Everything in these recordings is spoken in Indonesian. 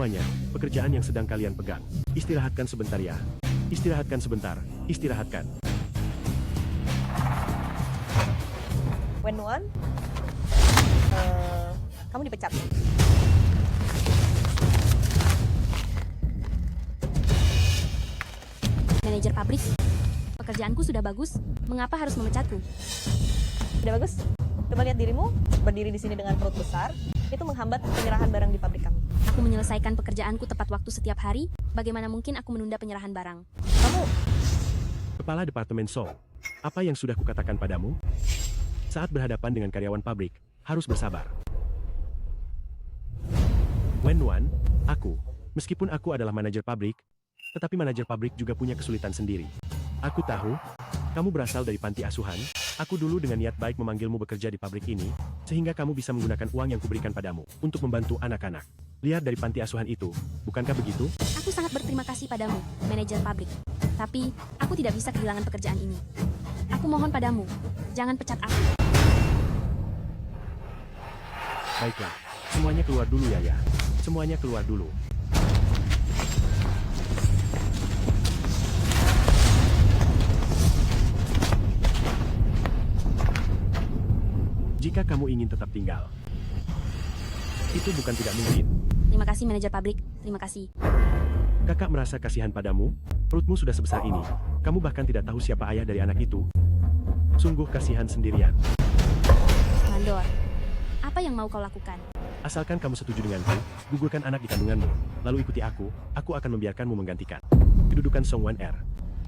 Semuanya, pekerjaan yang sedang kalian pegang. Istirahatkan sebentar ya. Istirahatkan sebentar. Istirahatkan. When one, kamu dipecat. Manajer pabrik, pekerjaanku sudah bagus. Mengapa harus memecatku? Udah bagus? Coba lihat dirimu, berdiri di sini dengan perut besar, itu menghambat penyerahan barang di pabrik kami. Aku menyelesaikan pekerjaanku tepat waktu setiap hari. Bagaimana mungkin aku menunda penyerahan barang? Kamu, Kepala Departemen Song, apa yang sudah kukatakan padamu? Saat berhadapan dengan karyawan pabrik, harus bersabar. Wenwan, meskipun aku adalah manajer pabrik, tetapi manajer pabrik juga punya kesulitan sendiri. Aku tahu, kamu berasal dari panti asuhan. Aku dulu dengan niat baik memanggilmu bekerja di pabrik ini, sehingga kamu bisa menggunakan uang yang kuberikan padamu untuk membantu anak-anak. Lihat dari panti asuhan itu, bukankah begitu? Aku sangat berterima kasih padamu, manajer pabrik. Tapi, aku tidak bisa kehilangan pekerjaan ini. Aku mohon padamu, jangan pecat aku. Baiklah, semuanya keluar dulu ya. Semuanya keluar dulu. Jika kamu ingin tetap tinggal, itu bukan tidak mungkin. Terima kasih manajer pabrik, terima kasih. Kakak merasa kasihan padamu, perutmu sudah sebesar ini. Kamu bahkan tidak tahu siapa ayah dari anak itu. Sungguh kasihan sendirian. Mandor, apa yang mau kau lakukan? Asalkan kamu setuju denganku, gugurkan anak di kandunganmu, lalu ikuti aku akan membiarkanmu menggantikan kedudukan Song Wan Er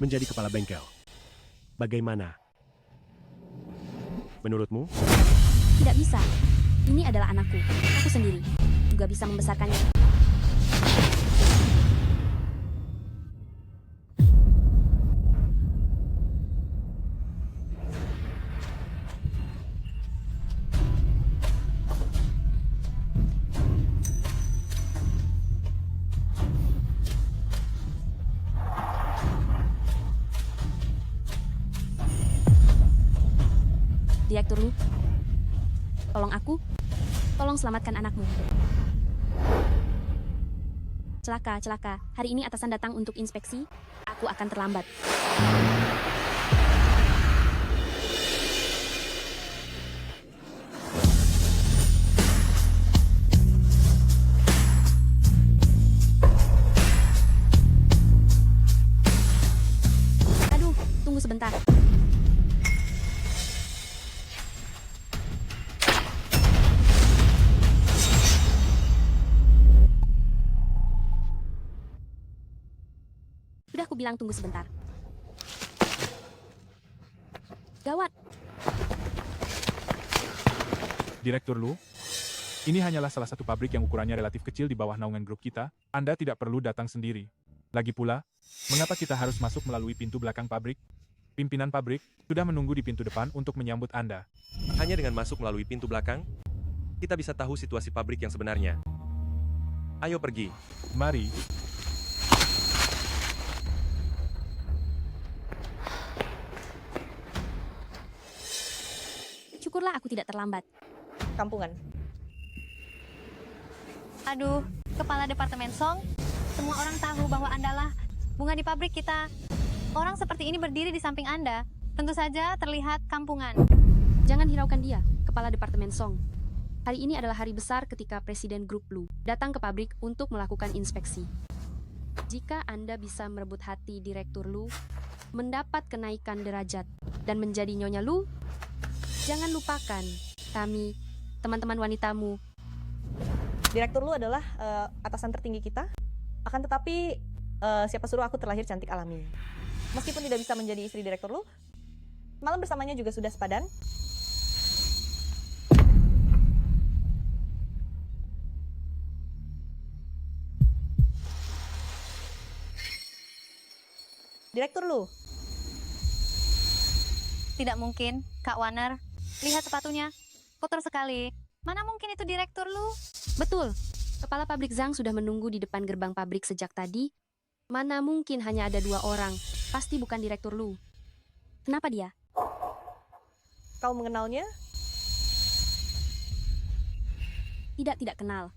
menjadi kepala bengkel. Bagaimana? Menurutmu? Tidak bisa. Ini adalah anakku. Aku sendiri juga bisa membesarkannya. Direktur Lu, tolong aku, tolong selamatkan anakmu. Celaka. Hari ini atasan datang untuk inspeksi, aku akan terlambat. Aduh, tunggu sebentar. Sudah aku bilang tunggu sebentar. Gawat. Direktur Lu, ini hanyalah salah satu pabrik yang ukurannya relatif kecil di bawah naungan grup kita. Anda tidak perlu datang sendiri. Lagi pula, mengapa kita harus masuk melalui pintu belakang pabrik? Pimpinan pabrik sudah menunggu di pintu depan untuk menyambut Anda. Hanya dengan masuk melalui pintu belakang, kita bisa tahu situasi pabrik yang sebenarnya. Ayo pergi. Mari. Syukurlah aku tidak terlambat. kampungan. Aduh, Kepala Departemen Song, semua orang tahu bahwa Andalah bunga di pabrik kita. Orang seperti ini berdiri di samping Anda. Tentu saja terlihat kampungan. Jangan hiraukan dia, Kepala Departemen Song. Hari ini adalah hari besar ketika Presiden Grup Lu datang ke pabrik untuk melakukan inspeksi. Jika Anda bisa merebut hati Direktur Lu, mendapat kenaikan derajat, dan menjadi Nyonya Lu, jangan lupakan kami, teman-teman wanitamu. Direktur Lu adalah atasan tertinggi kita. Akan tetapi, siapa suruh aku terlahir cantik alami. Meskipun tidak bisa menjadi istri Direktur Lu, malam bersamanya juga sudah sepadan. Direktur Lu, Tidak mungkin, Kak Warner. Lihat sepatunya, kotor sekali. Mana mungkin itu Direktur Lu? Betul, Kepala Pabrik Zhang sudah menunggu di depan gerbang pabrik sejak tadi. Mana mungkin hanya ada 2 orang, pasti bukan Direktur Lu. Kenapa dia? kau mengenalnya? Tidak kenal.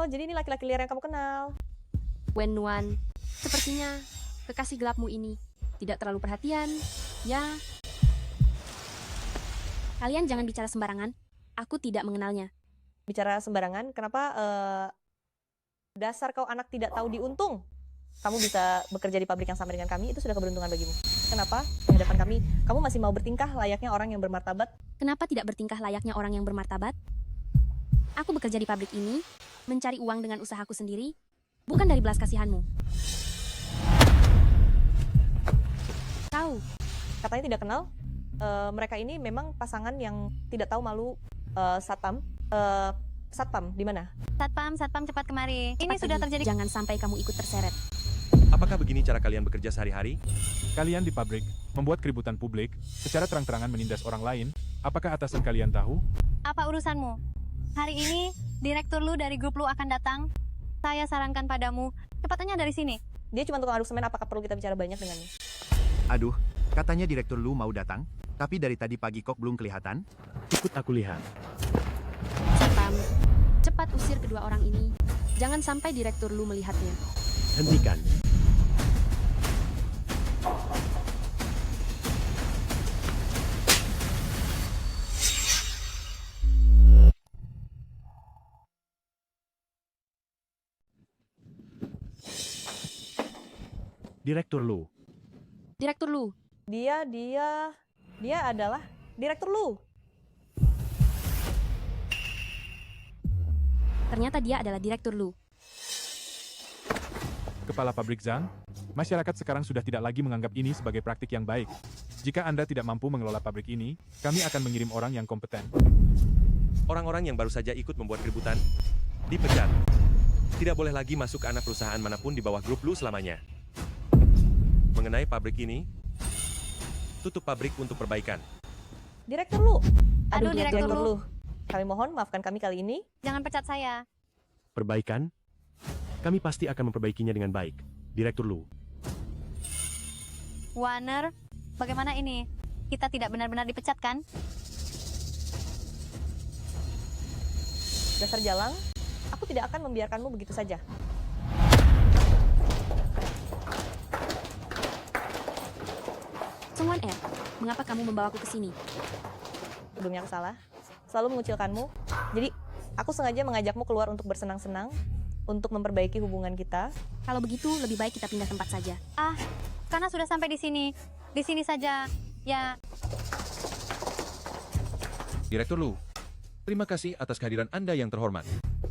Oh, jadi ini laki-laki liar yang kamu kenal. Wen Nuan, sepertinya kekasih gelapmu ini tidak terlalu perhatian. Ya, kalian jangan bicara sembarangan. Aku tidak mengenalnya. Bicara sembarangan, kenapa dasar kau anak tidak tahu diuntung? Kamu bisa bekerja di pabrik yang sama dengan kami, itu sudah keberuntungan bagimu. Kenapa? Di hadapan kami, kamu masih mau bertingkah layaknya orang yang bermartabat? Kenapa tidak bertingkah layaknya orang yang bermartabat? Aku bekerja di pabrik ini, mencari uang dengan usahaku sendiri, bukan dari belas kasihanmu. Kau, Katanya tidak kenal. Mereka ini memang pasangan yang tidak tahu malu. Satpam. Satpam, di mana? Satpam, satpam cepat kemari. Ini cepat sudah pergi. terjadi. Jangan sampai kamu ikut terseret. Apakah begini cara kalian bekerja sehari-hari? Kalian di pabrik membuat keributan publik, secara terang-terangan menindas orang lain. Apakah atasan kalian tahu? Apa urusanmu? Hari ini, direktur Lu dari grup Lu akan datang. Saya sarankan padamu, cepatnya dari sini. Dia cuma tukang aduk semen, apakah perlu kita bicara banyak dengannya? Aduh, katanya Direktur Lu mau datang, tapi dari tadi pagi kok belum kelihatan. Ikut aku lihat. Satpam, cepat usir kedua orang ini. Jangan sampai direktur Lu melihatnya. Hentikan. Direktur Lu. Direktur Lu, Dia adalah direktur Lu. ternyata dia adalah direktur Lu. Kepala pabrik Zhang, masyarakat sekarang sudah tidak lagi menganggap ini sebagai praktik yang baik. Jika Anda tidak mampu mengelola pabrik ini, kami akan mengirim orang yang kompeten. Orang-orang yang baru saja ikut membuat keributan dipecat. Tidak boleh lagi masuk ke anak perusahaan manapun di bawah grup Lu selamanya. Mengenai pabrik ini, tutup pabrik untuk perbaikan. Direktur Lu. Aduh, Direktur Lu. Kami mohon maafkan kami kali ini. Jangan pecat saya. Perbaikan? Kami pasti akan memperbaikinya dengan baik. Direktur Lu. Warner, bagaimana ini? Kita tidak benar-benar dipecat kan? Dasar jalang, aku tidak akan membiarkanmu begitu saja. Sungwan mengapa kamu membawaku ke sini? Sebelumnya aku salah. Selalu mengucilkanmu. Jadi, aku sengaja mengajakmu keluar untuk bersenang-senang, untuk memperbaiki hubungan kita. Kalau begitu, lebih baik kita pindah tempat saja. Karena sudah sampai di sini. Di sini saja. Ya, Direktur Lu, terima kasih atas kehadiran Anda yang terhormat.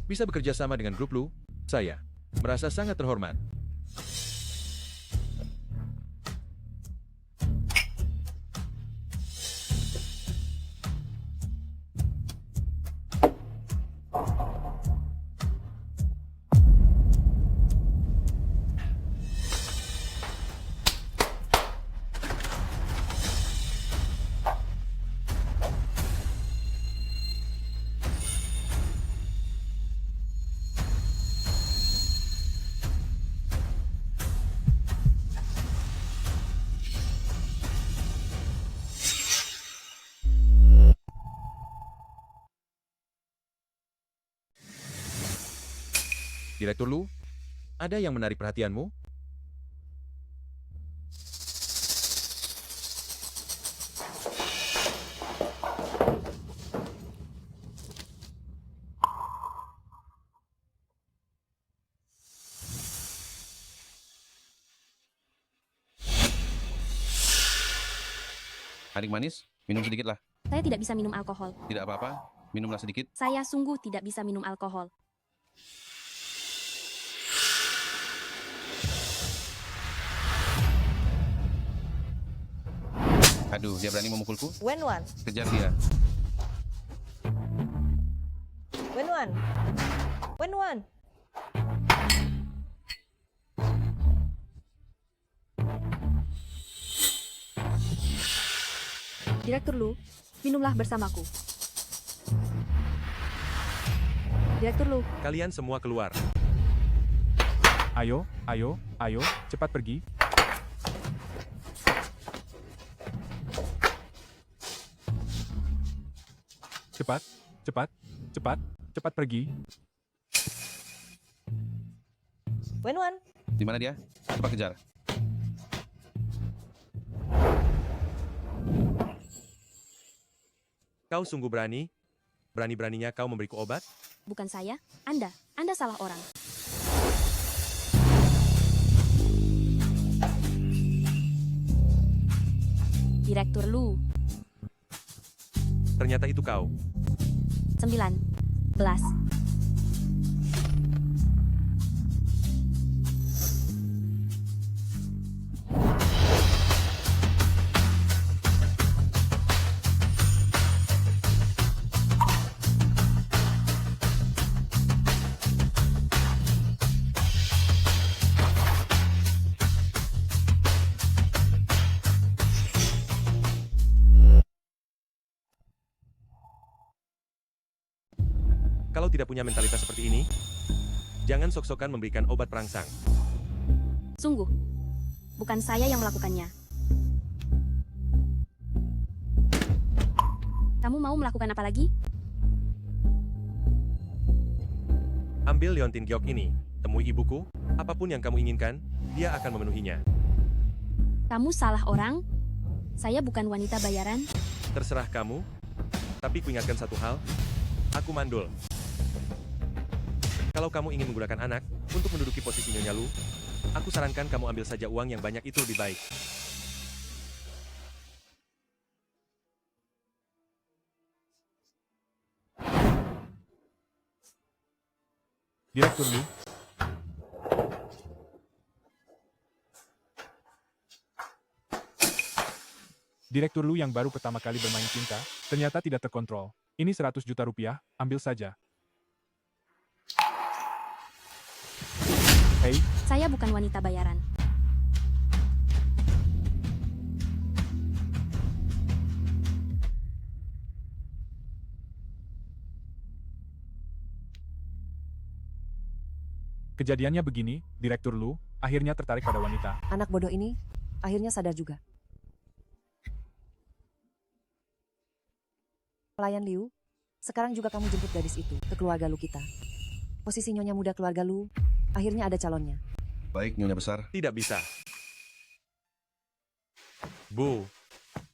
Bisa bekerja sama dengan grup Lu, saya merasa sangat terhormat. Direktur Lu, ada yang menarik perhatianmu? Adik manis, minum sedikit lah. Saya tidak bisa minum alkohol. Tidak apa-apa, minumlah sedikit. Saya sungguh tidak bisa minum alkohol. Aduh, dia berani memukulku. Wenwan, Kejar dia. Wenwan, Wenwan. Direktur Lu, minumlah bersamaku. Direktur Lu, Kalian semua keluar. Ayo, ayo, ayo, cepat pergi. Cepat, cepat, cepat, cepat pergi. Wenwan, Di mana dia? Cepat kejar. Kau sungguh berani? Berani-beraninya kau memberiku obat? Bukan saya, Anda. Anda salah orang. Direktur Lu, Ternyata itu kau. 19. Kalau tidak punya mentalitas seperti ini, jangan sok-sokan memberikan obat perangsang. Sungguh, bukan saya yang melakukannya. Kamu mau melakukan apa lagi? Ambil Leontin Giok ini, temui ibuku, apapun yang kamu inginkan, dia akan memenuhinya. Kamu salah orang. Saya bukan wanita bayaran. Terserah kamu, tapi kuingatkan satu hal, aku mandul. Kalau kamu ingin menggunakan anak untuk menduduki posisi Nyonya Lu, aku sarankan kamu ambil saja uang yang banyak itu lebih baik. Direktur Lu, Direktur Lu yang baru pertama kali bermain cinta, ternyata tidak terkontrol. Ini 100 juta rupiah, ambil saja. Hei, Saya bukan wanita bayaran. kejadiannya begini, Direktur Lu, akhirnya tertarik pada wanita. Anak bodoh ini akhirnya sadar juga. Pelayan Liu, sekarang juga kamu jemput gadis itu ke keluarga Lu kita. Posisi nyonya muda keluarga Lu, akhirnya ada calonnya. Baik, Nyonya Besar. Tidak bisa. Bu,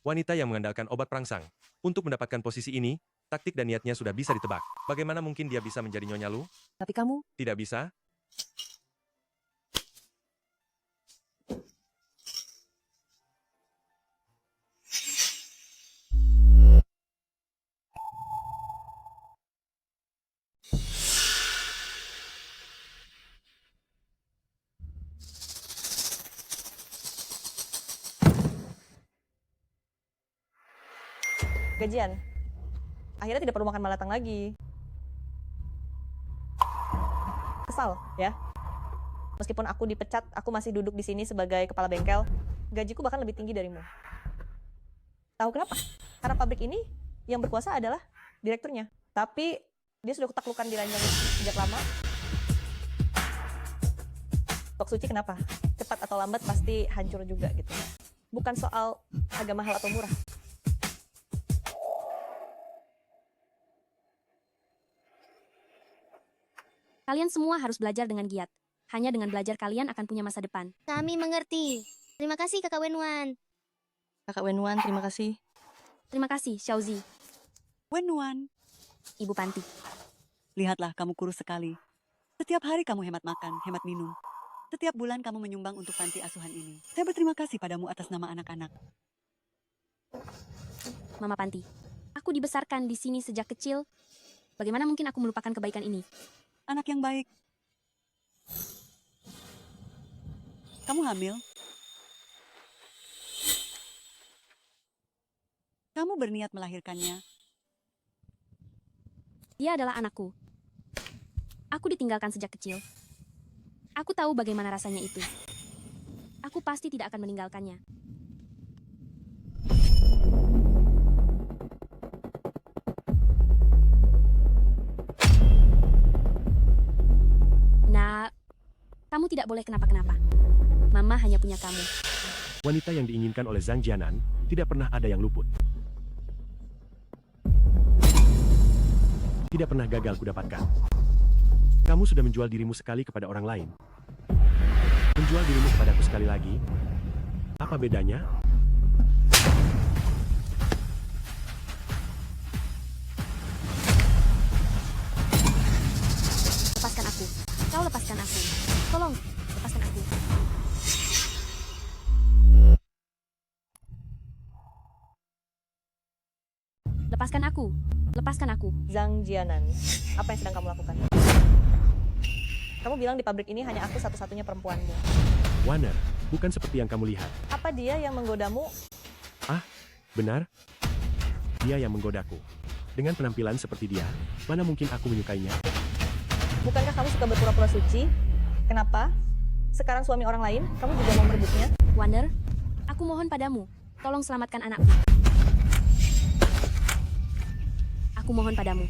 wanita yang mengandalkan obat perangsang. Untuk mendapatkan posisi ini, taktik dan niatnya sudah bisa ditebak. Bagaimana mungkin dia bisa menjadi Nyonya Lu? Tapi kamu, Tidak bisa? gajian. Akhirnya tidak perlu makan malatang lagi. Kesal, ya. Meskipun aku dipecat, aku masih duduk di sini sebagai kepala bengkel. Gajiku bahkan lebih tinggi darimu. Tahu kenapa? Karena pabrik ini yang berkuasa adalah direkturnya. Tapi dia sudah kutaklukan di ranjang sejak lama. Tok Suci kenapa? Cepat atau lambat pasti hancur juga gitu. Bukan soal harga mahal atau murah. Kalian semua harus belajar dengan giat. Hanya dengan belajar kalian akan punya masa depan. Kami mengerti. Terima kasih Kakak Wenwan. Kakak Wenwan, terima kasih. Terima kasih, Xiaozi, Wenwan, Ibu Panti. lihatlah kamu kurus sekali. Setiap hari kamu hemat makan, hemat minum. Setiap bulan kamu menyumbang untuk panti asuhan ini. Saya berterima kasih padamu atas nama anak-anak. Mama Panti. Aku dibesarkan di sini sejak kecil. Bagaimana mungkin aku melupakan kebaikan ini? Anak yang baik. Kamu hamil? Kamu berniat melahirkannya? Dia adalah anakku. Aku ditinggalkan sejak kecil. Aku tahu bagaimana rasanya itu. Aku pasti tidak akan meninggalkannya. Nah, kamu tidak boleh kenapa-kenapa. Mama hanya punya kamu. Wanita yang diinginkan oleh Zhang Jianan, tidak pernah ada yang luput. Tidak pernah gagal kudapatkan. Kamu sudah menjual dirimu sekali kepada orang lain. Menjual dirimu kepadaku sekali lagi? Apa bedanya? Lepaskan aku. Kau lepaskan aku. Tolong, lepaskan aku. Lepaskan aku. Lepaskan aku. Zhang Jianan, apa yang sedang kamu lakukan? Kamu bilang di pabrik ini hanya aku satu-satunya perempuanmu. Warner, bukan seperti yang kamu lihat. Apa dia yang menggodamu? Benar? Dia yang menggodaku. Dengan penampilan seperti dia, mana mungkin aku menyukainya? Bukankah kamu suka berpura-pura suci? Kenapa? Sekarang suami orang lain, kamu juga mau merebutnya? Wander, aku mohon padamu, tolong selamatkan anakku. Aku mohon padamu.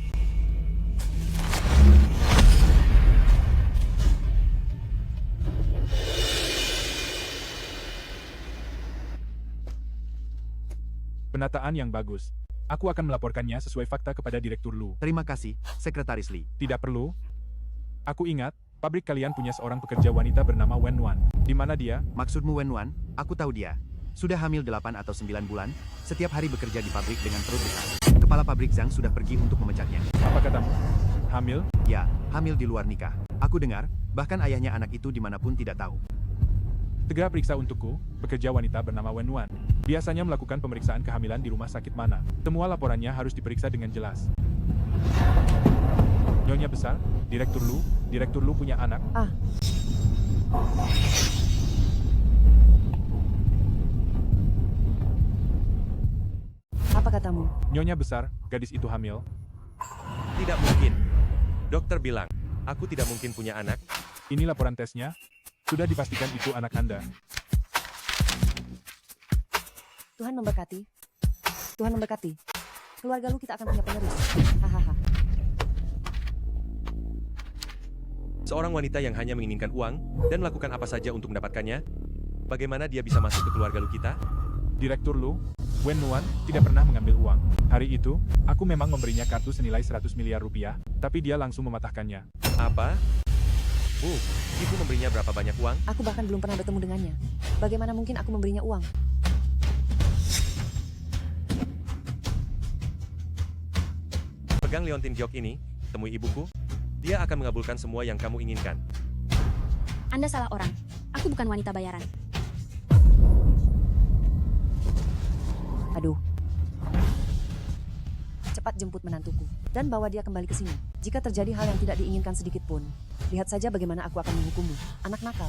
Penataan yang bagus. Aku akan melaporkannya sesuai fakta kepada Direktur Lu. Terima kasih, Sekretaris Lee. Tidak perlu. Aku ingat, pabrik kalian punya seorang pekerja wanita bernama Wen Wan. Di mana dia? Maksudmu Wen Wan? Aku tahu dia. Sudah hamil 8 atau 9 bulan, setiap hari bekerja di pabrik dengan perut besar. Kepala pabrik Zhang sudah pergi untuk memecatnya. Apa katamu? Hamil? Ya, hamil di luar nikah. Aku dengar, bahkan ayahnya anak itu dimanapun tidak tahu. Segera periksa untukku, pekerja wanita bernama Wen Wan. Biasanya melakukan pemeriksaan kehamilan di rumah sakit mana. Semua laporannya harus diperiksa dengan jelas. Nyonya besar, Direktur Lu punya anak. Apa katamu? Nyonya besar, gadis itu hamil. Tidak mungkin. Dokter bilang, aku tidak mungkin punya anak. Ini laporan tesnya. Sudah dipastikan itu anak Anda. Tuhan memberkati. Tuhan memberkati. Keluarga lu kita akan punya penerus. Hahaha. Seorang wanita yang hanya menginginkan uang dan melakukan apa saja untuk mendapatkannya. Bagaimana dia bisa masuk ke keluarga Lu kita? Direktur Lu, Wen Wan tidak pernah mengambil uang. Hari itu, aku memang memberinya kartu senilai 100 miliar rupiah, tapi dia langsung mematahkannya. Apa? Bu, ibu memberinya berapa banyak uang? Aku bahkan belum pernah bertemu dengannya. Bagaimana mungkin aku memberinya uang? Pegang Leontin Giok ini, temui ibuku. Dia akan mengabulkan semua yang kamu inginkan. Anda salah orang. Aku bukan wanita bayaran. Aduh. Cepat jemput menantuku dan bawa dia kembali ke sini. Jika terjadi hal yang tidak diinginkan sedikit pun, lihat saja bagaimana aku akan menghukummu, anak nakal.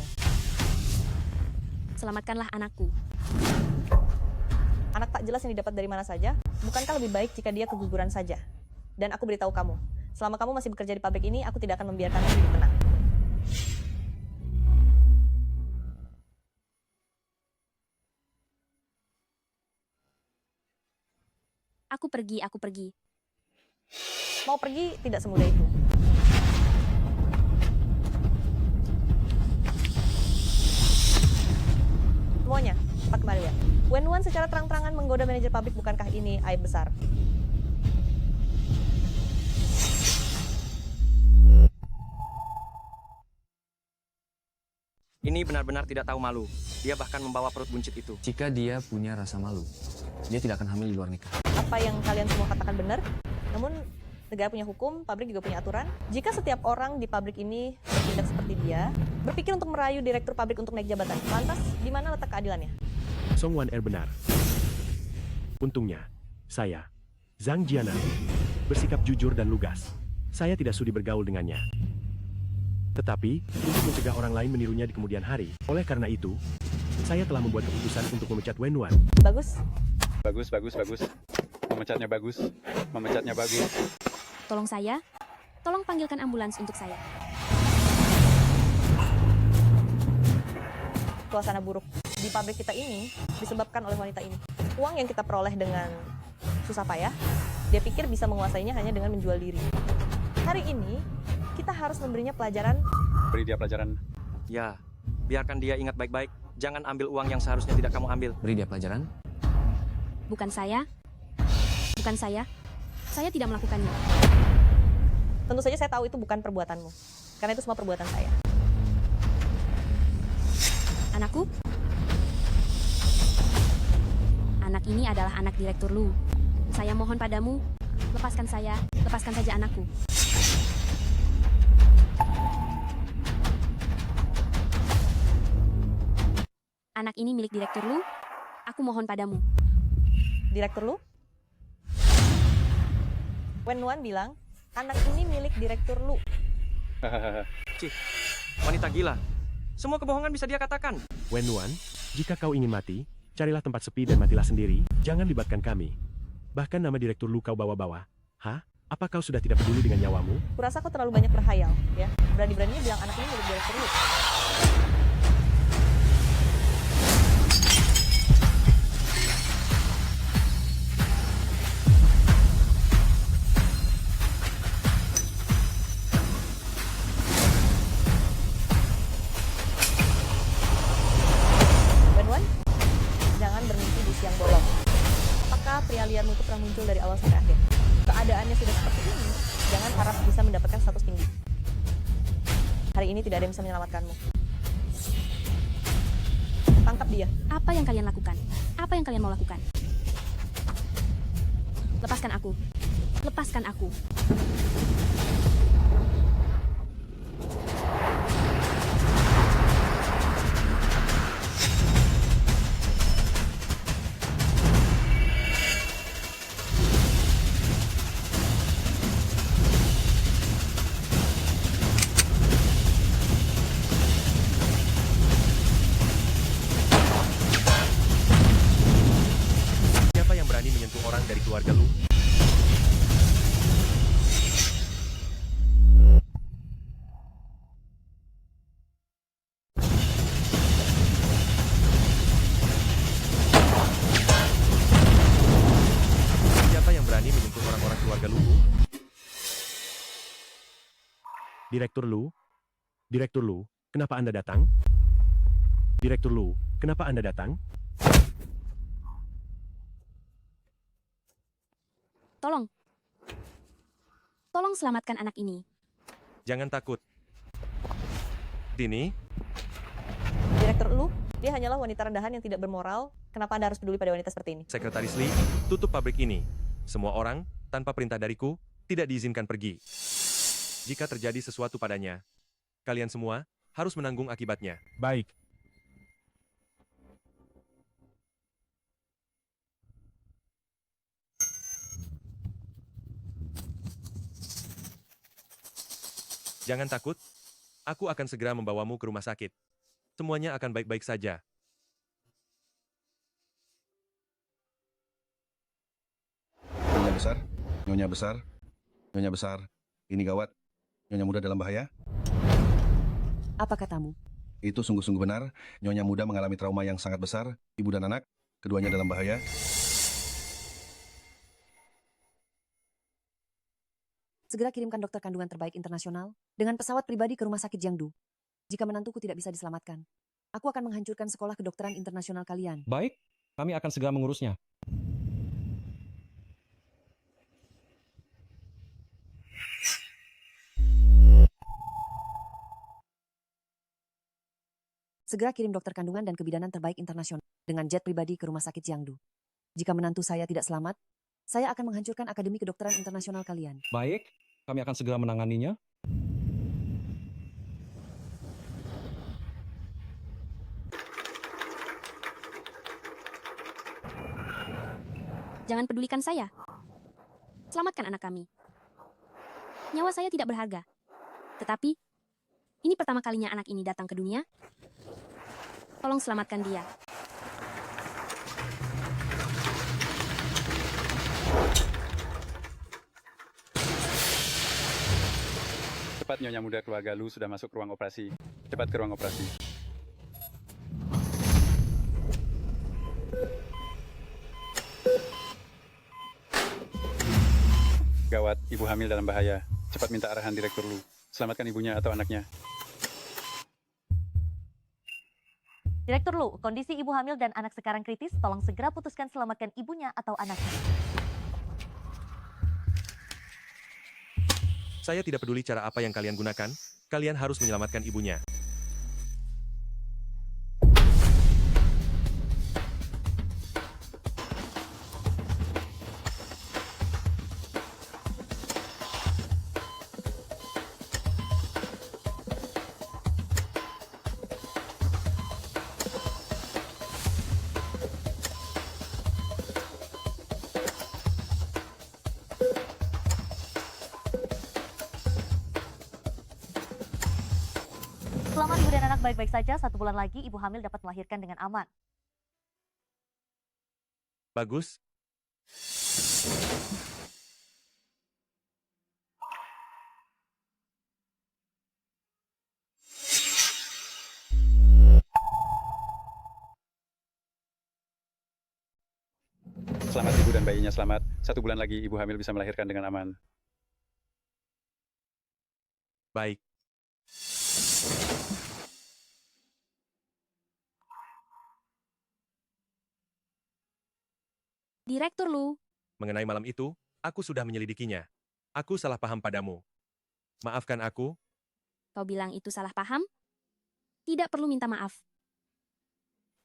Selamatkanlah anakku. Anak tak jelas yang didapat dari mana saja? Bukankah lebih baik jika dia keguguran saja? Dan aku beritahu kamu, selama kamu masih bekerja di pabrik ini, aku tidak akan membiarkanmu hidup tenang. Aku pergi. Mau pergi tidak semudah itu. Semuanya, cepat kembali ya. Wen Wan secara terang-terangan menggoda manajer pabrik, bukankah ini aib besar? Ini benar-benar tidak tahu malu. Dia bahkan membawa perut buncit itu. Jika dia punya rasa malu, dia tidak akan hamil di luar nikah. Apa yang kalian semua katakan benar? Namun, negara punya hukum, pabrik juga punya aturan. Jika setiap orang di pabrik ini bertindak seperti dia, berpikir untuk merayu direktur pabrik untuk naik jabatan, lantas di mana letak keadilannya? Song Wan Er benar. Untungnya, saya, Zhang Jianan, bersikap jujur dan lugas. Saya tidak sudi bergaul dengannya. Tetapi, untuk mencegah orang lain menirunya di kemudian hari, oleh karena itu, saya telah membuat keputusan untuk memecat Wen Wan. Bagus. Bagus. Memecatnya bagus. Tolong saya. Tolong panggilkan ambulans untuk saya. Suasana buruk di pabrik kita ini disebabkan oleh wanita ini. Uang yang kita peroleh dengan susah payah, dia pikir bisa menguasainya hanya dengan menjual diri. Hari ini, kita harus memberinya pelajaran. Beri dia pelajaran. Ya, biarkan dia ingat baik-baik. Jangan ambil uang yang seharusnya tidak kamu ambil. Beri dia pelajaran. Bukan saya. Saya tidak melakukannya. Tentu saja saya tahu itu bukan perbuatanmu. Karena itu semua perbuatan saya. Anakku? Anak ini adalah anak Direktur Lu. Saya mohon padamu, lepaskan saya, lepaskan saja anakku. Anak ini milik Direktur Lu. Aku mohon padamu. Direktur Lu? Wenwan bilang, anak ini milik Direktur Lu. Cih, wanita gila. Semua kebohongan bisa dia katakan. Wenwan, jika kau ingin mati, carilah tempat sepi dan matilah sendiri. Jangan libatkan kami. Bahkan nama Direktur Lu kau bawa-bawa. Hah? Apa kau sudah tidak peduli dengan nyawamu? Kurasa kau terlalu banyak berhayal, ya. Berani-beraninya bilang anak ini milik Direktur Lu. Wenwan, jangan bermimpi di siang bolong. Apakah pria liarmu itu pernah muncul dari awal sampai akhir? Keadaannya sudah seperti ini, jangan harap bisa mendapatkan status tinggi. Hari ini tidak ada yang bisa menyelamatkanmu. Tangkap dia. Apa yang kalian lakukan? Apa yang kalian mau lakukan? Lepaskan aku. Lepaskan aku. Siapa yang berani menyentuh orang dari keluarga Lu? Siapa yang berani menyentuh orang-orang keluarga Lu? Direktur Lu? Direktur Lu, kenapa Anda datang? Direktur Lu, kenapa Anda datang? Tolong. Tolong selamatkan anak ini. Jangan takut. Dini, Direktur Lu, dia hanyalah wanita rendahan yang tidak bermoral. Kenapa Anda harus peduli pada wanita seperti ini? Sekretaris Lee, tutup pabrik ini. Semua orang, tanpa perintah dariku, tidak diizinkan pergi. Jika terjadi sesuatu padanya, kalian semua harus menanggung akibatnya. Baik. Jangan takut, aku akan segera membawamu ke rumah sakit. Semuanya akan baik-baik saja. Nyonya besar, nyonya besar, nyonya besar. Ini gawat. Nyonya muda dalam bahaya. Apa katamu? Itu sungguh-sungguh benar. Nyonya muda mengalami trauma yang sangat besar. Ibu dan anak, keduanya dalam bahaya. Segera kirimkan dokter kandungan terbaik internasional dengan pesawat pribadi ke rumah sakit Jiangdu. Jika menantuku tidak bisa diselamatkan, aku akan menghancurkan sekolah kedokteran internasional kalian. Baik, kami akan segera mengurusnya. Segera kirim dokter kandungan dan kebidanan terbaik internasional dengan jet pribadi ke rumah sakit Jiangdu. Jika menantu saya tidak selamat, saya akan menghancurkan Akademi Kedokteran Internasional kalian. Baik, kami akan segera menanganinya. Jangan pedulikan saya. Selamatkan anak kami. Nyawa saya tidak berharga. Tetapi, ini pertama kalinya anak ini datang ke dunia. Tolong selamatkan dia. Cepat Nyonya muda keluarga Lu sudah masuk ruang operasi. Cepat ke ruang operasi. Gawat, ibu hamil dalam bahaya. Cepat minta arahan Direktur Lu. Selamatkan ibunya atau anaknya. Direktur Lu, kondisi ibu hamil dan anak sekarang kritis. Tolong segera putuskan selamatkan ibunya atau anaknya. Saya tidak peduli cara apa yang kalian gunakan, kalian harus menyelamatkan ibunya. Selama ibu dan anak baik-baik saja, 1 bulan lagi ibu hamil dapat melahirkan dengan aman. Bagus. Selamat ibu dan bayinya selamat. 1 bulan lagi ibu hamil bisa melahirkan dengan aman. Baik. Direktur Lu, Mengenai malam itu, aku sudah menyelidikinya. Aku salah paham padamu. Maafkan aku, kau bilang itu salah paham? Tidak perlu minta maaf.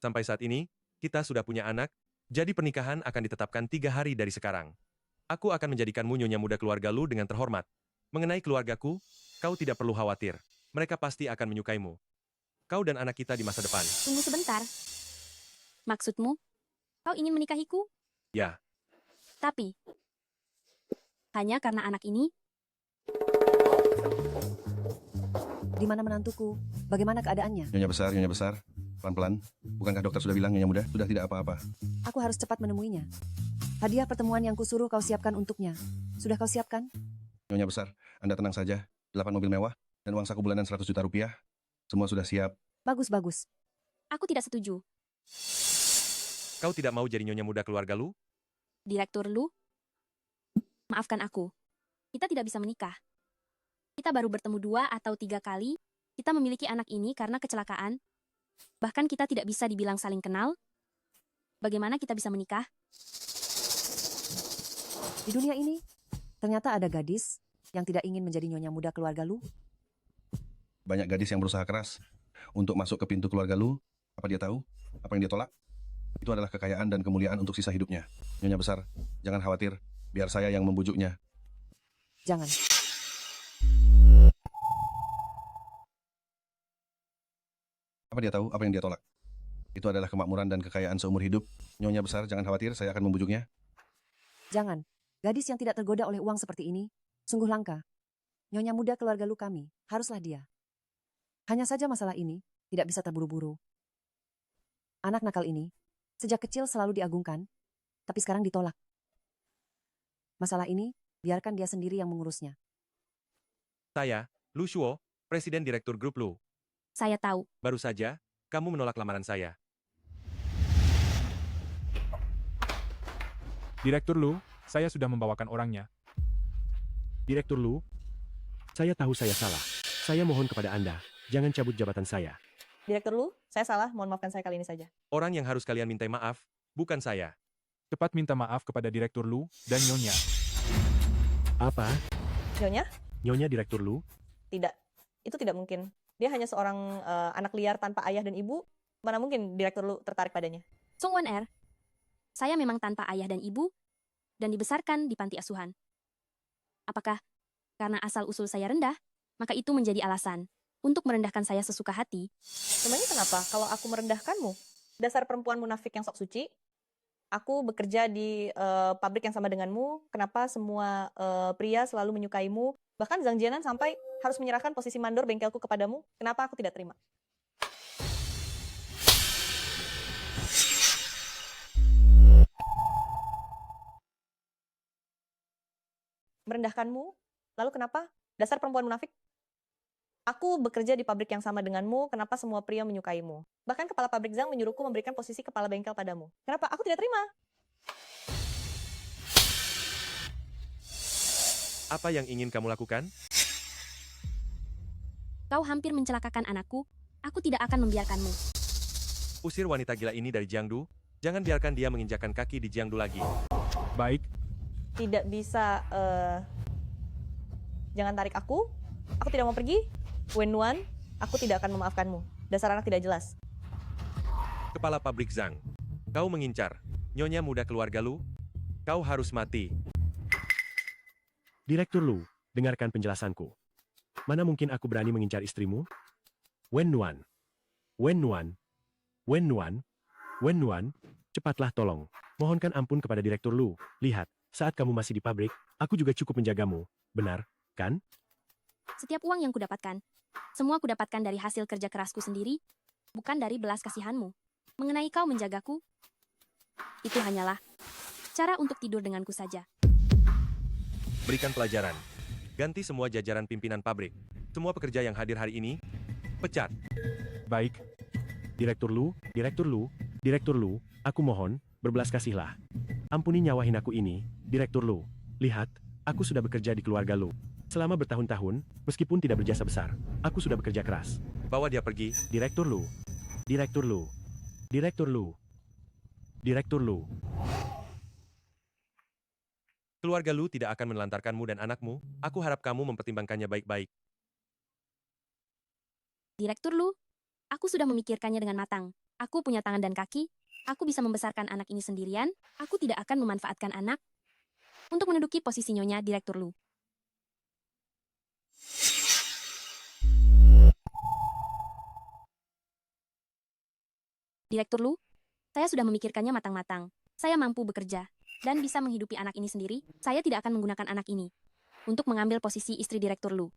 sampai saat ini, kita sudah punya anak, jadi pernikahan akan ditetapkan 3 hari dari sekarang. Aku akan menjadikanmu nyonya muda keluarga Lu dengan terhormat. Mengenai keluargaku, kau tidak perlu khawatir. Mereka pasti akan menyukaimu. Kau dan anak kita di masa depan. Tunggu sebentar. Maksudmu, kau ingin menikahiku? Ya, Tapi, hanya karena anak ini? Di mana menantuku? Bagaimana keadaannya? Nyonya besar. Pelan-pelan. Bukankah dokter sudah bilang Nyonya muda sudah tidak apa-apa? Aku harus cepat menemuinya. Hadiah pertemuan yang kusuruh kau siapkan untuknya. Sudah kau siapkan? Nyonya besar, Anda tenang saja. 8 mobil mewah dan uang saku bulanan 100 juta rupiah. Semua sudah siap. Bagus, bagus. Aku tidak setuju. kau tidak mau jadi nyonya muda keluarga Lu? Direktur Lu, maafkan aku. Kita tidak bisa menikah. Kita baru bertemu 2 atau 3 kali. Kita memiliki anak ini karena kecelakaan. Bahkan kita tidak bisa dibilang saling kenal. Bagaimana kita bisa menikah? Di dunia ini, ternyata ada gadis yang tidak ingin menjadi nyonya muda keluarga Lu. Banyak gadis yang berusaha keras untuk masuk ke pintu keluarga Lu. Apa dia tahu? Apa yang dia tolak? Itu adalah kekayaan dan kemuliaan untuk sisa hidupnya. Nyonya besar, jangan khawatir. Biar saya yang membujuknya. Jangan. Apa dia tahu? Apa yang dia tolak? Itu adalah kemakmuran dan kekayaan seumur hidup. Nyonya besar, jangan khawatir. Saya akan membujuknya. Jangan. Gadis yang tidak tergoda oleh uang seperti ini, sungguh langka. Nyonya muda keluarga Lu kami, haruslah dia. Hanya saja masalah ini tidak bisa terburu-buru. Anak nakal ini, sejak kecil selalu diagungkan, tapi sekarang ditolak. Masalah ini, biarkan dia sendiri yang mengurusnya. Saya, Lu Shuo, Presiden Direktur Grup Lu. Saya tahu. Baru saja, kamu menolak lamaran saya. Direktur Lu, saya sudah membawakan orangnya. Direktur Lu, saya tahu saya salah. Saya mohon kepada Anda, jangan cabut jabatan saya. Direktur Lu, saya salah, mohon maafkan saya kali ini saja. Orang yang harus kalian mintai maaf, bukan saya. Cepat minta maaf kepada Direktur Lu dan Nyonya. Apa? Nyonya? Nyonya Direktur Lu? Tidak. Itu tidak mungkin. Dia hanya seorang anak liar tanpa ayah dan ibu. Mana mungkin Direktur Lu tertarik padanya? Song Won Er, saya memang tanpa ayah dan ibu, dan dibesarkan di panti asuhan. Apakah karena asal-usul saya rendah, maka itu menjadi alasan untuk merendahkan saya sesuka hati? Memangnya kenapa kalau aku merendahkanmu? Dasar perempuan munafik yang sok suci. Aku bekerja di pabrik yang sama denganmu. Kenapa semua pria selalu menyukaimu? Bahkan Zhang Jianan sampai harus menyerahkan posisi mandor bengkelku kepadamu. Kenapa aku tidak terima? Merendahkanmu? Lalu kenapa? Dasar perempuan munafik? Aku bekerja di pabrik yang sama denganmu, kenapa semua pria menyukaimu? Bahkan kepala pabrik Zhang menyuruhku memberikan posisi kepala bengkel padamu. Kenapa? Aku tidak terima. Apa yang ingin kamu lakukan? Kau hampir mencelakakan anakku, aku tidak akan membiarkanmu. Usir wanita gila ini dari Jiangdu. Jangan biarkan dia menginjakkan kaki di Jiangdu lagi. Baik. Tidak bisa, jangan tarik aku. Aku tidak mau pergi. Wen Nuan, aku tidak akan memaafkanmu. Dasar anak tidak jelas. Kepala pabrik Zhang. Kau mengincar nyonya muda keluarga Lu. Kau harus mati. Direktur Lu, dengarkan penjelasanku. Mana mungkin aku berani mengincar istrimu? Wen Nuan. Wen Nuan. Wen Nuan. Wen Nuan, cepatlah tolong. Mohonkan ampun kepada Direktur Lu. Lihat, saat kamu masih di pabrik, aku juga cukup menjagamu. Benar, kan? Setiap uang yang kudapatkan, Semua kudapatkan dari hasil kerja kerasku sendiri, bukan dari belas kasihanmu. Mengenai kau menjagaku, itu hanyalah cara untuk tidur denganku saja. Berikan pelajaran. Ganti semua jajaran pimpinan pabrik. Semua pekerja yang hadir hari ini, pecat. Baik. Direktur Lu, aku mohon, berbelas kasihlah. Ampuni nyawa hinaku ini, Direktur Lu. Lihat, aku sudah bekerja di keluarga Lu. Selama bertahun-tahun, meskipun tidak berjasa besar, aku sudah bekerja keras. Bawa dia pergi. Direktur Lu. Keluarga Lu tidak akan menelantarkanmu dan anakmu. Aku harap kamu mempertimbangkannya baik-baik. Direktur Lu, aku sudah memikirkannya dengan matang. Aku punya tangan dan kaki, aku bisa membesarkan anak ini sendirian, aku tidak akan memanfaatkan anak untuk menduduki posisi Nyonya Direktur Lu. Direktur Lu, saya sudah memikirkannya matang-matang. Saya mampu bekerja dan bisa menghidupi anak ini sendiri. Saya tidak akan menggunakan anak ini untuk mengambil posisi istri Direktur Lu.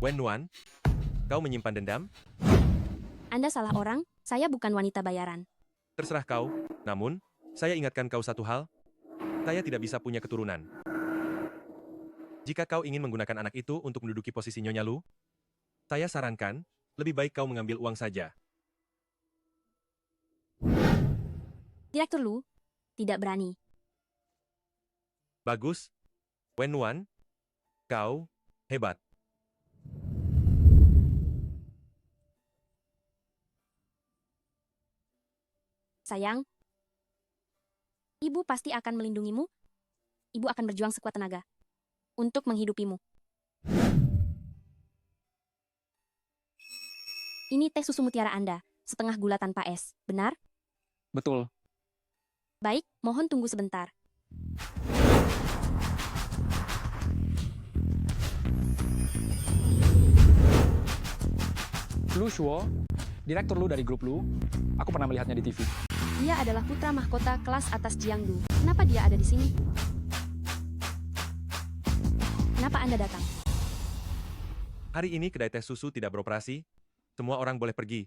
Wen Nuan, kau menyimpan dendam? Anda salah orang, saya bukan wanita bayaran. Terserah kau, namun, saya ingatkan kau satu hal. Saya tidak bisa punya keturunan. Jika kau ingin menggunakan anak itu untuk menduduki posisi Nyonya Lu, saya sarankan, lebih baik kau mengambil uang saja. Direktur Lu, tidak berani. Bagus. Wen Nuan, kau hebat. Sayang, ibu pasti akan melindungimu. Ibu akan berjuang sekuat tenaga untuk menghidupimu. Ini teh susu mutiara Anda, setengah gula tanpa es, benar? Betul. Baik, mohon tunggu sebentar. Lu Shuo, direktur Lu dari grup Lu. Aku pernah melihatnya di TV. Dia adalah putra mahkota kelas atas Jiangdu. Kenapa dia ada di sini? Kenapa Anda datang? Hari ini kedai teh susu tidak beroperasi. Semua orang boleh pergi.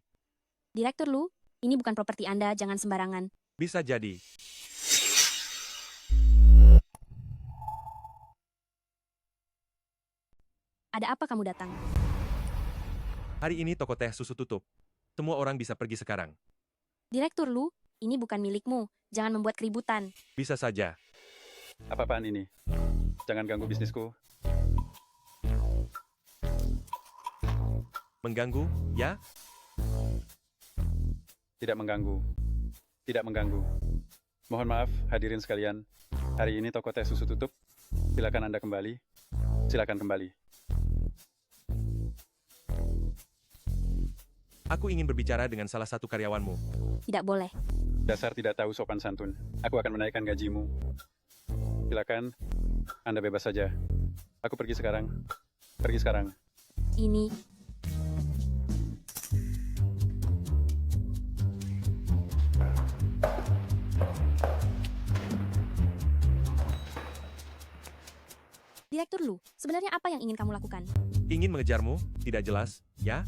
Direktur Lu, ini bukan properti Anda, jangan sembarangan. Bisa jadi. Ada apa kamu datang? Hari ini toko teh susu tutup. Semua orang bisa pergi sekarang. Direktur Lu, ini bukan milikmu. Jangan membuat keributan. Bisa saja. Apa-apaan ini? Jangan ganggu bisnisku. Mengganggu, ya? Tidak mengganggu. Tidak mengganggu. Mohon maaf, hadirin sekalian. Hari ini toko teh susu tutup. Silakan Anda kembali. Silakan kembali. Aku ingin berbicara dengan salah satu karyawanmu. Tidak boleh. Dasar tidak tahu sopan santun. Aku akan menaikkan gajimu. Silakan, Anda bebas saja. Aku pergi sekarang. Pergi sekarang. Ini Direktur Lu, sebenarnya apa yang ingin kamu lakukan? Ingin mengejarmu, tidak jelas, ya?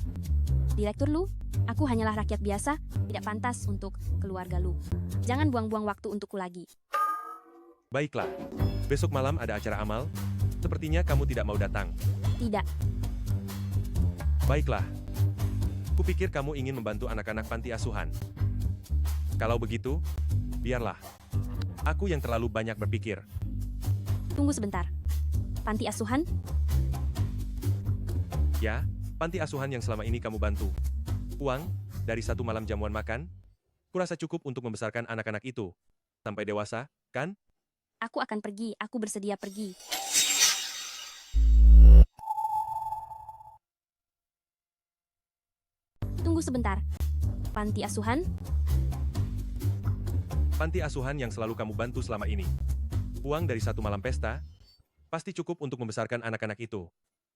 Direktur Lu, aku hanyalah rakyat biasa, tidak pantas untuk keluarga Lu. Jangan buang-buang waktu untukku lagi. Baiklah. Besok malam ada acara amal. Sepertinya kamu tidak mau datang. Tidak. Baiklah. Kupikir kamu ingin membantu anak-anak panti asuhan. Kalau begitu, biarlah. Aku yang terlalu banyak berpikir. Tunggu sebentar. Panti asuhan? Ya, panti asuhan yang selama ini kamu bantu. Uang, dari satu malam jamuan makan, kurasa cukup untuk membesarkan anak-anak itu. Sampai dewasa, kan? Aku akan pergi, aku bersedia pergi. Tunggu sebentar. Panti asuhan? Panti asuhan yang selalu kamu bantu selama ini. Uang dari satu malam pesta, pasti cukup untuk membesarkan anak-anak itu.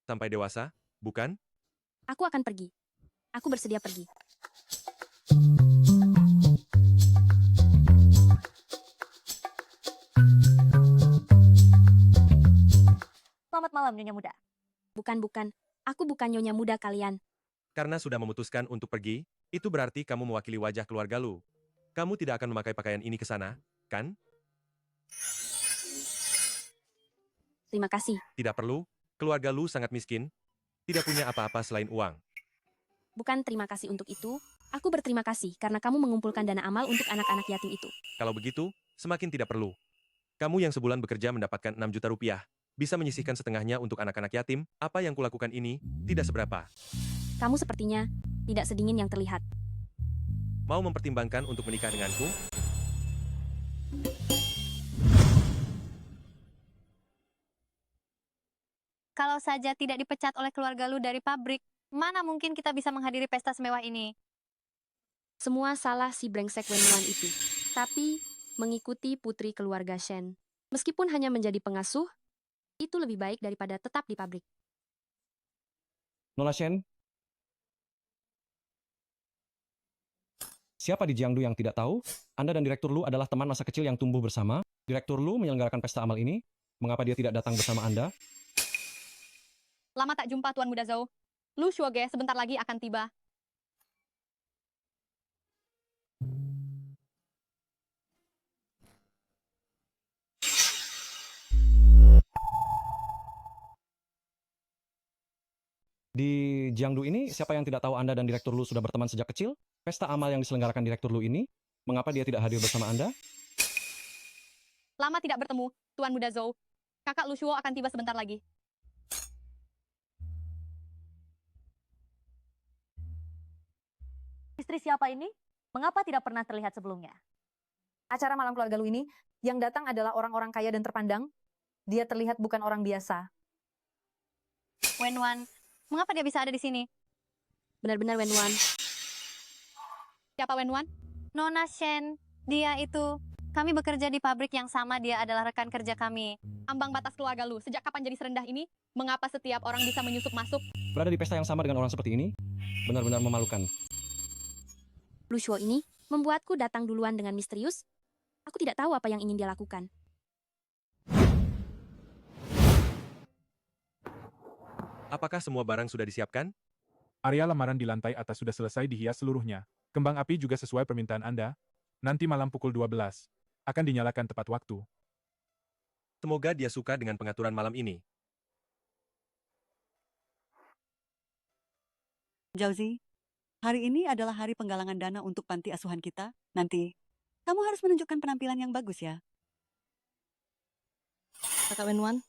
Sampai dewasa, bukan? Aku akan pergi. Aku bersedia pergi. Selamat malam, Nyonya Muda. Bukan. Aku bukan nyonya muda kalian. Karena sudah memutuskan untuk pergi, itu berarti kamu mewakili wajah keluarga Lu. Kamu tidak akan memakai pakaian ini ke sana, kan? Terima kasih. Tidak perlu, keluarga Lu sangat miskin, tidak punya apa-apa selain uang. Bukan terima kasih untuk itu. Aku berterima kasih karena kamu mengumpulkan dana amal untuk anak-anak yatim itu. Kalau begitu, semakin tidak perlu. Kamu yang sebulan bekerja mendapatkan 6 juta rupiah, bisa menyisihkan setengahnya untuk anak-anak yatim, apa yang kulakukan ini, tidak seberapa. Kamu sepertinya tidak sedingin yang terlihat. Mau mempertimbangkan untuk menikah denganku? Kalau saja tidak dipecat oleh keluarga Lu dari pabrik, mana mungkin kita bisa menghadiri pesta semewah ini? Semua salah si brengsek Wenwan itu. Tapi, mengikuti putri keluarga Shen. Meskipun hanya menjadi pengasuh, itu lebih baik daripada tetap di pabrik. Nona Shen? Siapa di Jiangdu yang tidak tahu? Anda dan Direktur Lu adalah teman masa kecil yang tumbuh bersama. Direktur Lu menyelenggarakan pesta amal ini. Mengapa dia tidak datang bersama Anda? Lama tak jumpa Tuan Muda Zhou. Lu Shuoge sebentar lagi akan tiba. Di Jiangdu ini, siapa yang tidak tahu Anda dan Direktur Lu sudah berteman sejak kecil? Pesta amal yang diselenggarakan Direktur Lu ini, mengapa dia tidak hadir bersama Anda? Lama tidak bertemu, Tuan Muda Zhou. Kakak Lu Shuo akan tiba sebentar lagi. Istri siapa ini? Mengapa tidak pernah terlihat sebelumnya? Acara malam keluarga Lu ini, yang datang adalah orang-orang kaya dan terpandang. Dia terlihat bukan orang biasa. Wenwan, mengapa dia bisa ada di sini? Benar-benar Wenwan. Siapa Wenwan? Nona Shen. Dia itu. Kami bekerja di pabrik yang sama, dia adalah rekan kerja kami. Ambang batas keluarga Lu, sejak kapan jadi serendah ini? Mengapa setiap orang bisa menyusup masuk? Berada di pesta yang sama dengan orang seperti ini, benar-benar memalukan. Lu Shuo ini membuatku datang duluan dengan misterius. Aku tidak tahu apa yang ingin dia lakukan. Apakah semua barang sudah disiapkan? Area lamaran di lantai atas sudah selesai dihias seluruhnya. Kembang api juga sesuai permintaan Anda. Nanti malam pukul 12, akan dinyalakan tepat waktu. Semoga dia suka dengan pengaturan malam ini. Jauzi, hari ini adalah hari penggalangan dana untuk panti asuhan kita. Nanti, kamu harus menunjukkan penampilan yang bagus ya. Kakak Wenwan.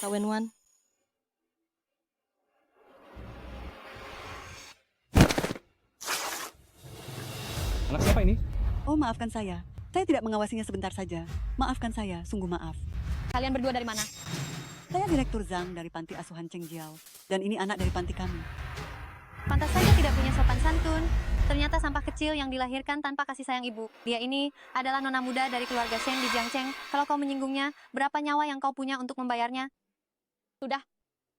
Kak Wenwan. Anak siapa ini? Oh, maafkan saya. Saya tidak mengawasinya sebentar saja. Maafkan saya, sungguh maaf. Kalian berdua dari mana? Saya Direktur Zhang dari panti asuhan Chengjiao. Dan ini anak dari panti kami. Pantas saja tidak punya sopan santun. Ternyata sampah kecil yang dilahirkan tanpa kasih sayang ibu. Dia ini adalah nona muda dari keluarga Shen di Jiangcheng. Kalau kau menyinggungnya, berapa nyawa yang kau punya untuk membayarnya? Sudah,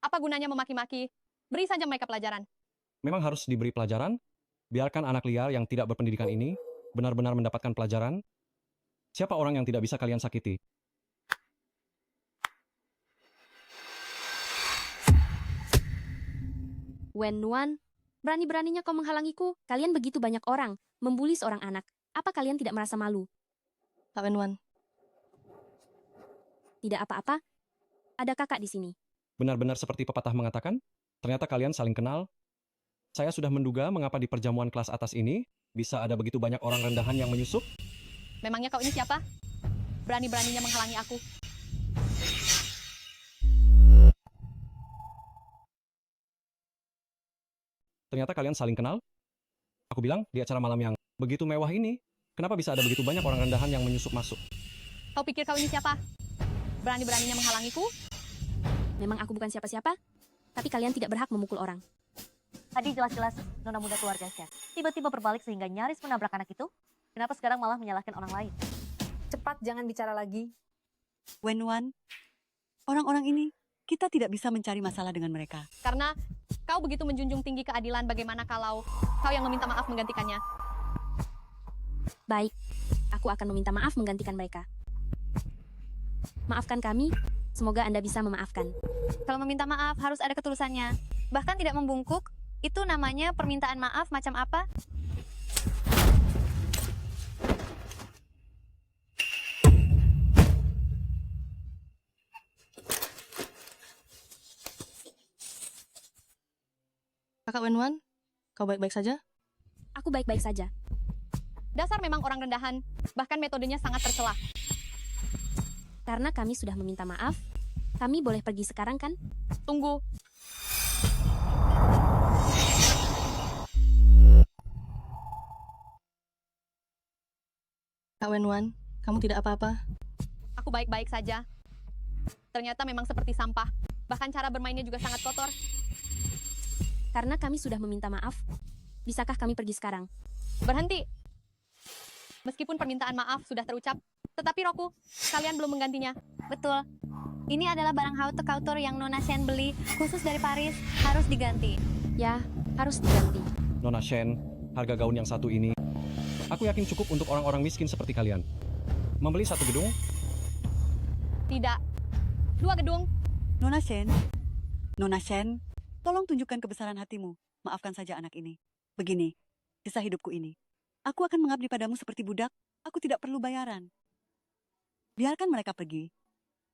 apa gunanya memaki-maki? Beri saja mereka pelajaran. Memang harus diberi pelajaran? Biarkan anak liar yang tidak berpendidikan ini benar-benar mendapatkan pelajaran. Siapa orang yang tidak bisa kalian sakiti? Wenwan, berani-beraninya kau menghalangiku. Kalian begitu banyak orang, membuli seorang anak. Apa kalian tidak merasa malu? Kak Wenwan. Tidak apa-apa. Ada kakak di sini. Benar-benar seperti pepatah mengatakan, ternyata kalian saling kenal. Saya sudah menduga mengapa di perjamuan kelas atas ini bisa ada begitu banyak orang rendahan yang menyusup. Memangnya kau ini siapa? Berani-beraninya menghalangi aku. Ternyata kalian saling kenal. Aku bilang, di acara malam yang begitu mewah ini, kenapa bisa ada begitu banyak orang rendahan yang menyusup masuk? Kau pikir kau ini siapa? Berani-beraninya menghalangiku? Memang aku bukan siapa-siapa, tapi kalian tidak berhak memukul orang. Tadi jelas-jelas nona muda keluarga Shen. Tiba-tiba berbalik sehingga nyaris menabrak anak itu. Kenapa sekarang malah menyalahkan orang lain? Cepat, jangan bicara lagi. Wenwan, orang-orang ini, kita tidak bisa mencari masalah dengan mereka. Karena Kau begitu menjunjung tinggi keadilan, bagaimana kalau kau yang meminta maaf menggantikannya? Baik, aku akan meminta maaf menggantikan mereka. Maafkan kami, semoga Anda bisa memaafkan. Kalau meminta maaf harus ada ketulusannya. Bahkan tidak membungkuk, itu namanya permintaan maaf macam apa? Kakak Wenwan, kau baik-baik saja? Aku baik-baik saja. Dasar memang orang rendahan, bahkan metodenya sangat tercela. Karena kami sudah meminta maaf, kami boleh pergi sekarang kan? Tunggu. Kak Wenwan, kamu tidak apa-apa? Aku baik-baik saja. Ternyata memang seperti sampah. Bahkan cara bermainnya juga sangat kotor. Karena kami sudah meminta maaf, bisakah kami pergi sekarang? Berhenti. Meskipun permintaan maaf sudah terucap, tetapi Roku, kalian belum menggantinya. Betul. Ini adalah barang haute couture yang Nona Shen beli khusus dari Paris, harus diganti. Ya, harus diganti. Nona Shen, harga gaun yang satu ini, aku yakin cukup untuk orang-orang miskin seperti kalian. Membeli satu gedung? Tidak. 2 gedung. Nona Shen, tolong tunjukkan kebesaran hatimu. Maafkan saja anak ini. Begini, kisah hidupku ini. Aku akan mengabdi padamu seperti budak. Aku tidak perlu bayaran. Biarkan mereka pergi.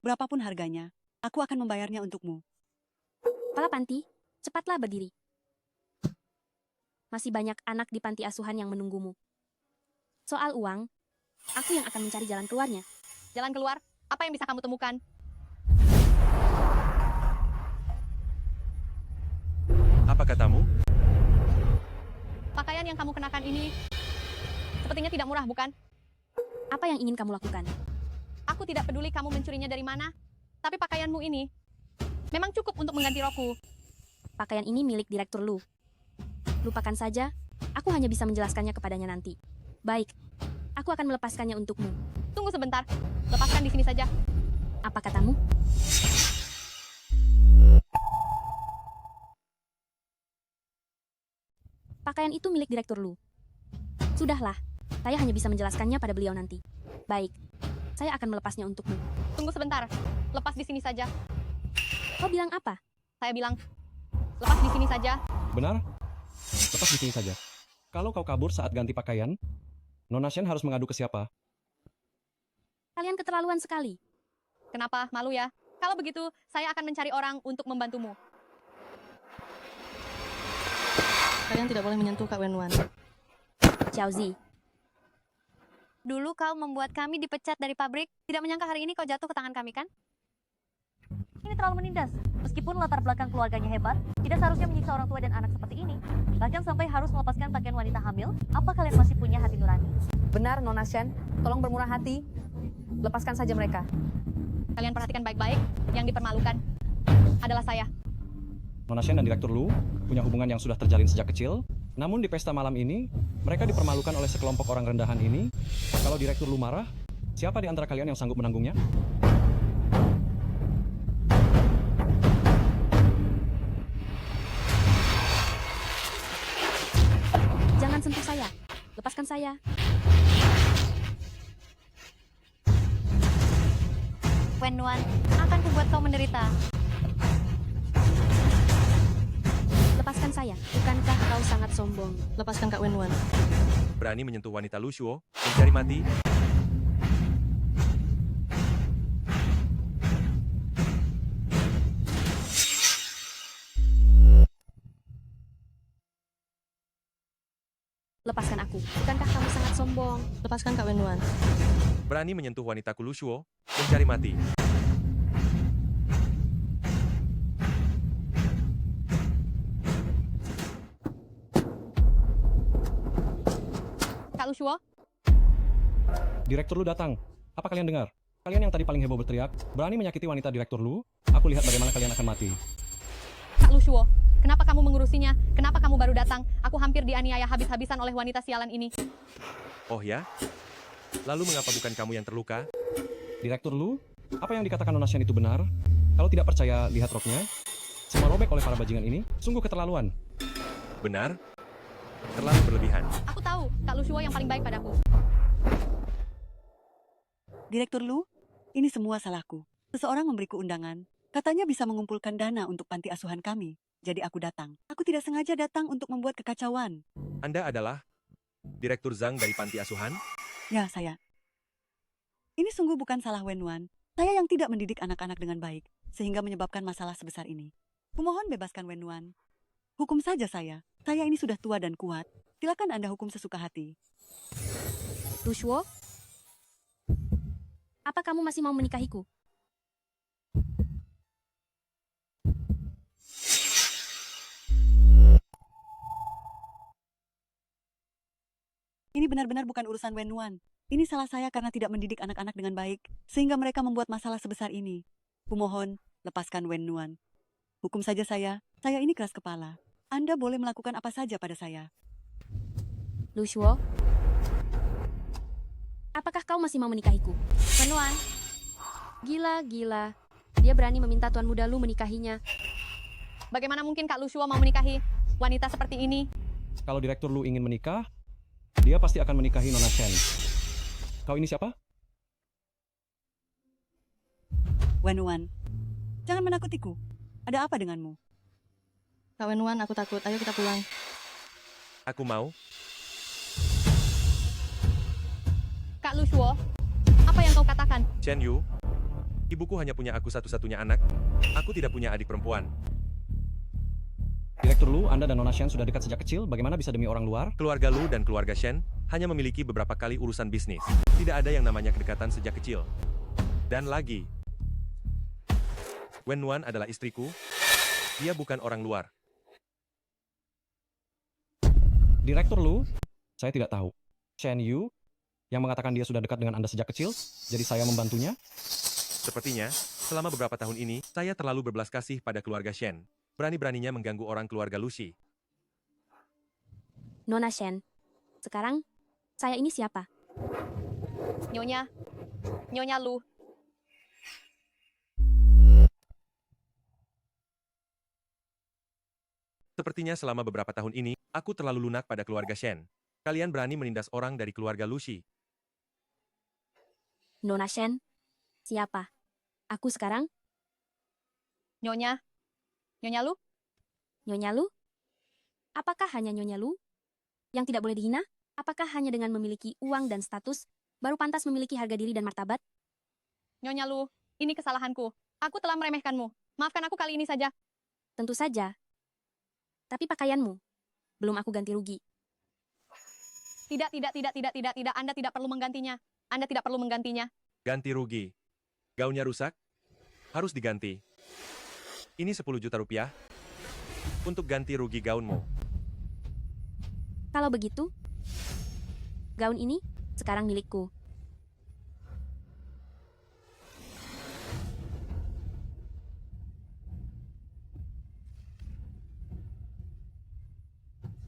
Berapapun harganya, aku akan membayarnya untukmu. Kepala panti, cepatlah berdiri. Masih banyak anak di panti asuhan yang menunggumu. Soal uang, aku yang akan mencari jalan keluarnya. Jalan keluar? Apa yang bisa kamu temukan? Apa katamu? Pakaian yang kamu kenakan ini sepertinya tidak murah, bukan? Apa yang ingin kamu lakukan? Aku tidak peduli kamu mencurinya dari mana, tapi pakaianmu ini memang cukup untuk mengganti Roku. Pakaian ini milik Direktur Lu. Lupakan saja, aku hanya bisa menjelaskannya kepadanya nanti. Baik, aku akan melepaskannya untukmu. Tunggu sebentar, lepaskan di sini saja. Apa katamu? Pakaian itu milik Direktur Lu. Sudahlah, saya hanya bisa menjelaskannya pada beliau nanti. Baik, saya akan melepasnya untukmu. Tunggu sebentar, lepas di sini saja. Kau bilang apa? Saya bilang, lepas di sini saja. Benar? Lepas di sini saja. Kalau kau kabur saat ganti pakaian, Nona Shen harus mengadu ke siapa? Kalian keterlaluan sekali. Kenapa? Malu ya? Kalau begitu, saya akan mencari orang untuk membantumu. Kalian tidak boleh menyentuh Kak Wenwan. Xiaozi, Dulu kau membuat kami dipecat dari pabrik. Tidak menyangka hari ini kau jatuh ke tangan kami, kan? Ini terlalu menindas. Meskipun latar belakang keluarganya hebat, tidak seharusnya menyiksa orang tua dan anak seperti ini. Bahkan sampai harus melepaskan pakaian wanita hamil. Apa kalian masih punya hati nurani? Benar, Nona Shen. Tolong bermurah hati. Lepaskan saja mereka. Kalian perhatikan baik-baik, yang dipermalukan adalah saya. Nona Shen dan Direktur Lu punya hubungan yang sudah terjalin sejak kecil. Namun di pesta malam ini, mereka dipermalukan oleh sekelompok orang rendahan ini. Kalau Direktur Lu marah, siapa di antara kalian yang sanggup menanggungnya? jangan sentuh saya. Lepaskan saya. Wenwan, akan kubuat kau menderita. Lepaskan saya. Bukankah kau sangat sombong? Lepaskan Kak Wenwan. Berani menyentuh wanita Lu Shuo, mencari mati? Lepaskan aku. Bukankah kamu sangat sombong? Lepaskan Kak Wenwan. Berani menyentuh wanita Lu Shuo, mencari mati? Kak Lu Shuo, Direktur Lu datang. Apa kalian dengar? Kalian yang tadi paling heboh berteriak, berani menyakiti wanita Direktur Lu? Aku lihat bagaimana kalian akan mati. Kak Lu Shuo, kenapa kamu mengurusinya? Kenapa kamu baru datang? Aku hampir dianiaya habis-habisan oleh wanita sialan ini. Oh ya? Lalu mengapa bukan kamu yang terluka? Direktur Lu, apa yang dikatakan Nona Shen itu benar? Kalau tidak percaya, lihat roknya. Semua robek oleh para bajingan ini sungguh keterlaluan. Benar? Terlalu berlebihan. Aku tahu, Kak Lushuo yang paling baik padaku. Direktur Lu, ini semua salahku. Seseorang memberiku undangan, katanya bisa mengumpulkan dana untuk panti asuhan kami. Jadi aku datang. Aku tidak sengaja datang untuk membuat kekacauan. Anda adalah Direktur Zhang dari panti asuhan? Ya, saya. Ini sungguh bukan salah Wenwan. Saya yang tidak mendidik anak-anak dengan baik, sehingga menyebabkan masalah sebesar ini. Kumohon bebaskan Wenwan. Hukum saja saya. Saya ini sudah tua dan kuat. Silakan Anda hukum sesuka hati. Lushuo, apa kamu masih mau menikahiku? Ini benar-benar bukan urusan Wenwan. Ini salah saya karena tidak mendidik anak-anak dengan baik, sehingga mereka membuat masalah sebesar ini. Kumohon, lepaskan Wenwan. Hukum saja saya ini keras kepala. Anda boleh melakukan apa saja pada saya. Lushuo, apakah kau masih mau menikahiku? Wenwan, Gila. Dia berani meminta tuan muda Lu menikahinya. bagaimana mungkin Kak Lushuo mau menikahi wanita seperti ini? Kalau Direktur Lu ingin menikah, dia pasti akan menikahi Nona Shen. Kau ini siapa? Wenwan, jangan menakutiku. Ada apa denganmu? Kak Wenwan, aku takut. Ayo kita pulang. Aku mau. Kak Lushuo, apa yang kau katakan? Chen Yu, ibuku hanya punya aku satu-satunya anak. Aku tidak punya adik perempuan. Direktur Lu, Anda dan Nona Shen sudah dekat sejak kecil, bagaimana bisa demi orang luar? Keluarga Lu dan keluarga Shen hanya memiliki beberapa kali urusan bisnis. Tidak ada yang namanya kedekatan sejak kecil. Dan lagi, Wenwan adalah istriku. Dia bukan orang luar. Direktur Lu, saya tidak tahu. Chen Yu, yang mengatakan dia sudah dekat dengan Anda sejak kecil, jadi saya membantunya? Sepertinya, selama beberapa tahun ini, saya terlalu berbelas kasih pada keluarga Shen. Berani-beraninya mengganggu orang keluarga Lucy. Nona Shen, sekarang saya ini siapa? Nyonya Lu. Sepertinya selama beberapa tahun ini, aku terlalu lunak pada keluarga Shen. Kalian berani menindas orang dari keluarga Lucy. Nona Shen, siapa? Aku sekarang? Nyonya Lu? Nyonya Lu? Apakah hanya Nyonya Lu yang tidak boleh dihina? Apakah hanya dengan memiliki uang dan status baru pantas memiliki harga diri dan martabat? Nyonya Lu, ini kesalahanku. Aku telah meremehkanmu. Maafkan aku kali ini saja. Tentu saja. Tapi pakaianmu, belum aku ganti rugi. Tidak. Anda tidak perlu menggantinya. Anda tidak perlu menggantinya. Ganti rugi. Gaunnya rusak? Harus diganti. Ini 10 juta rupiah untuk ganti rugi gaunmu. Kalau begitu, gaun ini sekarang milikku.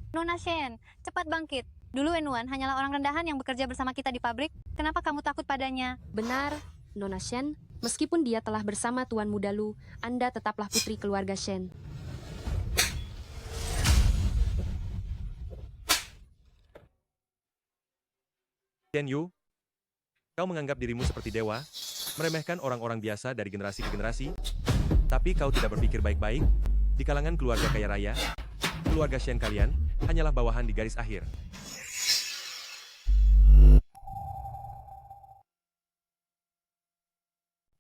Nona Shen, cepat bangkit. Dulu Wenwan hanyalah orang rendahan yang bekerja bersama kita di pabrik. Kenapa kamu takut padanya? Benar, Nona Shen. Meskipun dia telah bersama Tuan Muda Lu, Anda tetaplah putri keluarga Shen. Chen Yu, kau menganggap dirimu seperti dewa, meremehkan orang-orang biasa dari generasi ke generasi, tapi kau tidak berpikir baik-baik. Di kalangan keluarga kaya raya, keluarga Shen kalian hanyalah bawahan di garis akhir.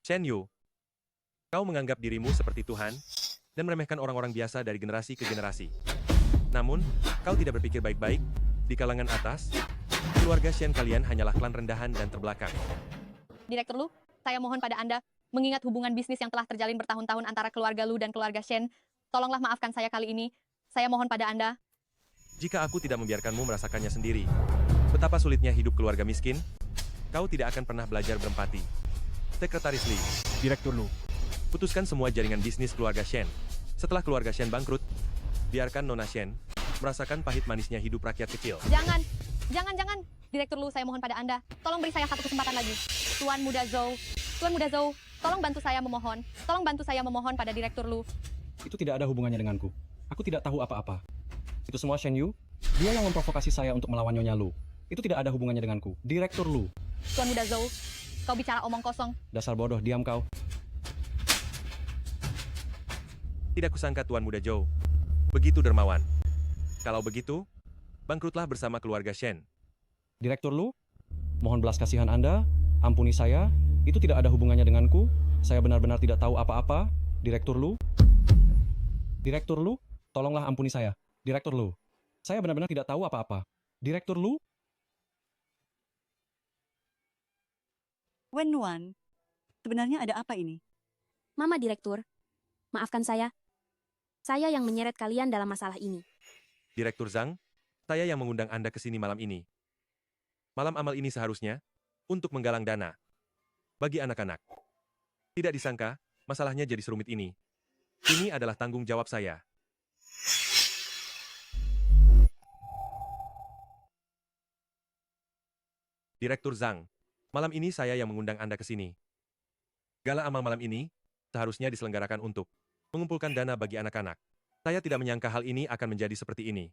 Chen Yu, kau menganggap dirimu seperti Tuhan dan meremehkan orang-orang biasa dari generasi ke generasi. Namun, kau tidak berpikir baik-baik. Di kalangan atas, keluarga Shen kalian hanyalah klan rendahan dan terbelakang. Direktur Lu, saya mohon pada Anda, mengingat hubungan bisnis yang telah terjalin bertahun-tahun antara keluarga Lu dan keluarga Shen, tolonglah maafkan saya kali ini. Saya mohon pada Anda. Jika aku tidak membiarkanmu merasakannya sendiri, betapa sulitnya hidup keluarga miskin, kau tidak akan pernah belajar berempati. Sekretaris Lee, Direktur Lu, putuskan semua jaringan bisnis keluarga Shen. Setelah keluarga Shen bangkrut, biarkan Nona Shen merasakan pahit manisnya hidup rakyat kecil. Jangan. Direktur Lu, saya mohon pada Anda, tolong beri saya satu kesempatan lagi. Tuan Muda Zhou, tolong bantu saya memohon. Tolong bantu saya memohon pada Direktur Lu. itu tidak ada hubungannya denganku. Aku tidak tahu apa-apa. Itu semua Shen Yu. Dia yang memprovokasi saya untuk melawan Nyonya Lu. Itu tidak ada hubungannya denganku. Direktur Lu. Tuan Muda Zhou, kau bicara omong kosong. Dasar bodoh, diam kau. Tidak kusangka Tuan Muda Zhou begitu dermawan. Kalau begitu, bangkrutlah bersama keluarga Shen. Direktur Lu, mohon belas kasihan Anda, ampuni saya. Itu tidak ada hubungannya denganku. Saya benar-benar tidak tahu apa-apa. Direktur Lu. Direktur Lu, tolonglah ampuni saya. Direktur Lu. Saya benar-benar tidak tahu apa-apa. Direktur Lu. Wenwan, sebenarnya ada apa ini? Mama Direktur, maafkan saya. Saya yang menyeret kalian dalam masalah ini. Direktur Zhang, saya yang mengundang Anda ke sini malam ini. Malam amal ini seharusnya untuk menggalang dana bagi anak-anak. Tidak disangka, masalahnya jadi serumit ini. Ini adalah tanggung jawab saya. Direktur Zhang, malam ini saya yang mengundang Anda ke sini. Gala amal malam ini seharusnya diselenggarakan untuk mengumpulkan dana bagi anak-anak. Saya tidak menyangka hal ini akan menjadi seperti ini.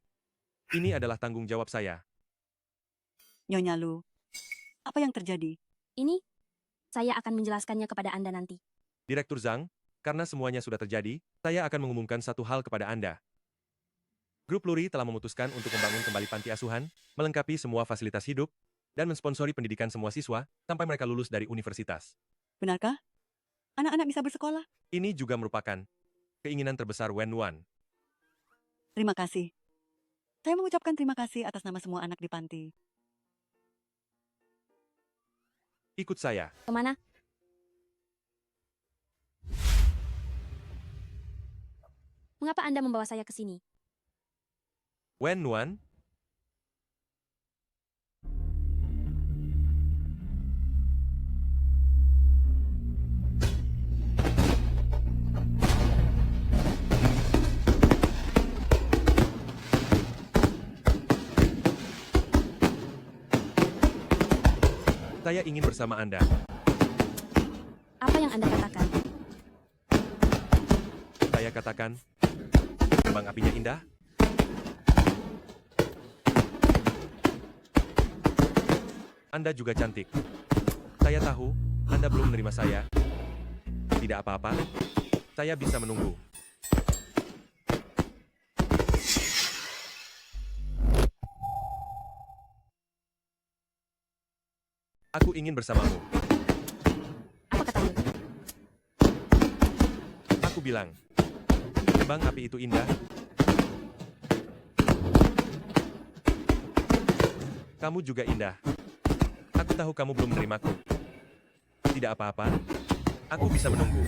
Ini adalah tanggung jawab saya. Nyonya Lu, apa yang terjadi? Ini, saya akan menjelaskannya kepada Anda nanti. Direktur Zhang, karena semuanya sudah terjadi, saya akan mengumumkan satu hal kepada Anda. Grup Luri telah memutuskan untuk membangun kembali panti asuhan, melengkapi semua fasilitas hidup, dan mensponsori pendidikan semua siswa sampai mereka lulus dari universitas. Benarkah? Anak-anak bisa bersekolah? Ini juga merupakan keinginan terbesar Wenwan. Terima kasih. Saya mengucapkan terima kasih atas nama semua anak di panti. Ikut saya. Kemana? Mengapa Anda membawa saya ke sini? Wenwan, saya ingin bersama Anda. Apa yang Anda katakan? Saya katakan, kembang apinya indah. Anda juga cantik. Saya tahu, Anda belum menerima saya. Tidak apa-apa, saya bisa menunggu. Aku ingin bersamamu. Apa katamu? Aku bilang, kembang api itu indah. Kamu juga indah. Aku tahu kamu belum menerimaku. Tidak apa-apa, aku bisa menunggu.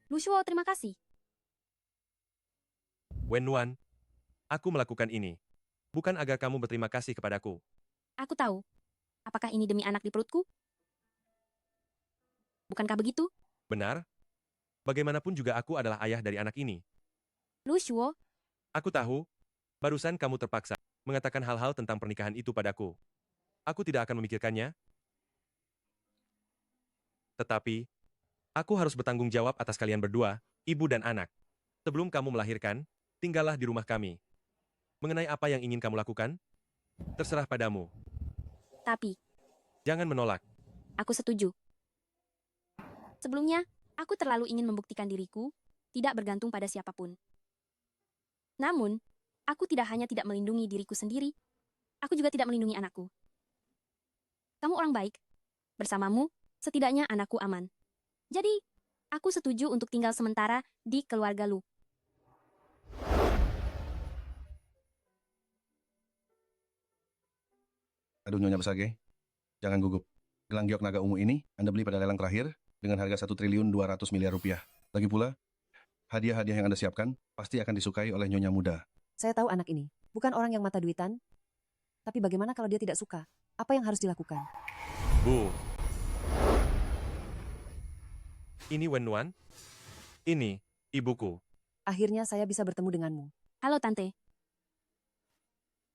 Lu Shuo, terima kasih. Wenwan, aku melakukan ini. Bukan agar kamu berterima kasih kepadaku. Aku tahu. Apakah ini demi anak di perutku? Bukankah begitu? Benar? Bagaimanapun juga aku adalah ayah dari anak ini. Lu Shuo, Aku tahu, barusan kamu terpaksa mengatakan hal-hal tentang pernikahan itu padaku. Aku tidak akan memikirkannya. Tetapi, aku harus bertanggung jawab atas kalian berdua, ibu dan anak. Sebelum kamu melahirkan, tinggallah di rumah kami. Mengenai apa yang ingin kamu lakukan, terserah padamu. tapi Jangan menolak. aku setuju. Sebelumnya, aku terlalu ingin membuktikan diriku, tidak bergantung pada siapapun. Namun, aku tidak hanya tidak melindungi diriku sendiri, aku juga tidak melindungi anakku. Kamu orang baik. Bersamamu, setidaknya anakku aman. Jadi, aku setuju untuk tinggal sementara di keluarga Lu. Aduh Nyonya Besage, jangan gugup. Gelang giok naga ungu ini Anda beli pada lelang terakhir dengan harga 1.200 miliar rupiah. Lagi pula, hadiah-hadiah yang Anda siapkan pasti akan disukai oleh Nyonya muda. Saya tahu anak ini bukan orang yang mata duitan. Tapi bagaimana kalau dia tidak suka? Apa yang harus dilakukan? Bu. Ini Wenwan. Ini, ibuku. Akhirnya saya bisa bertemu denganmu. Halo Tante.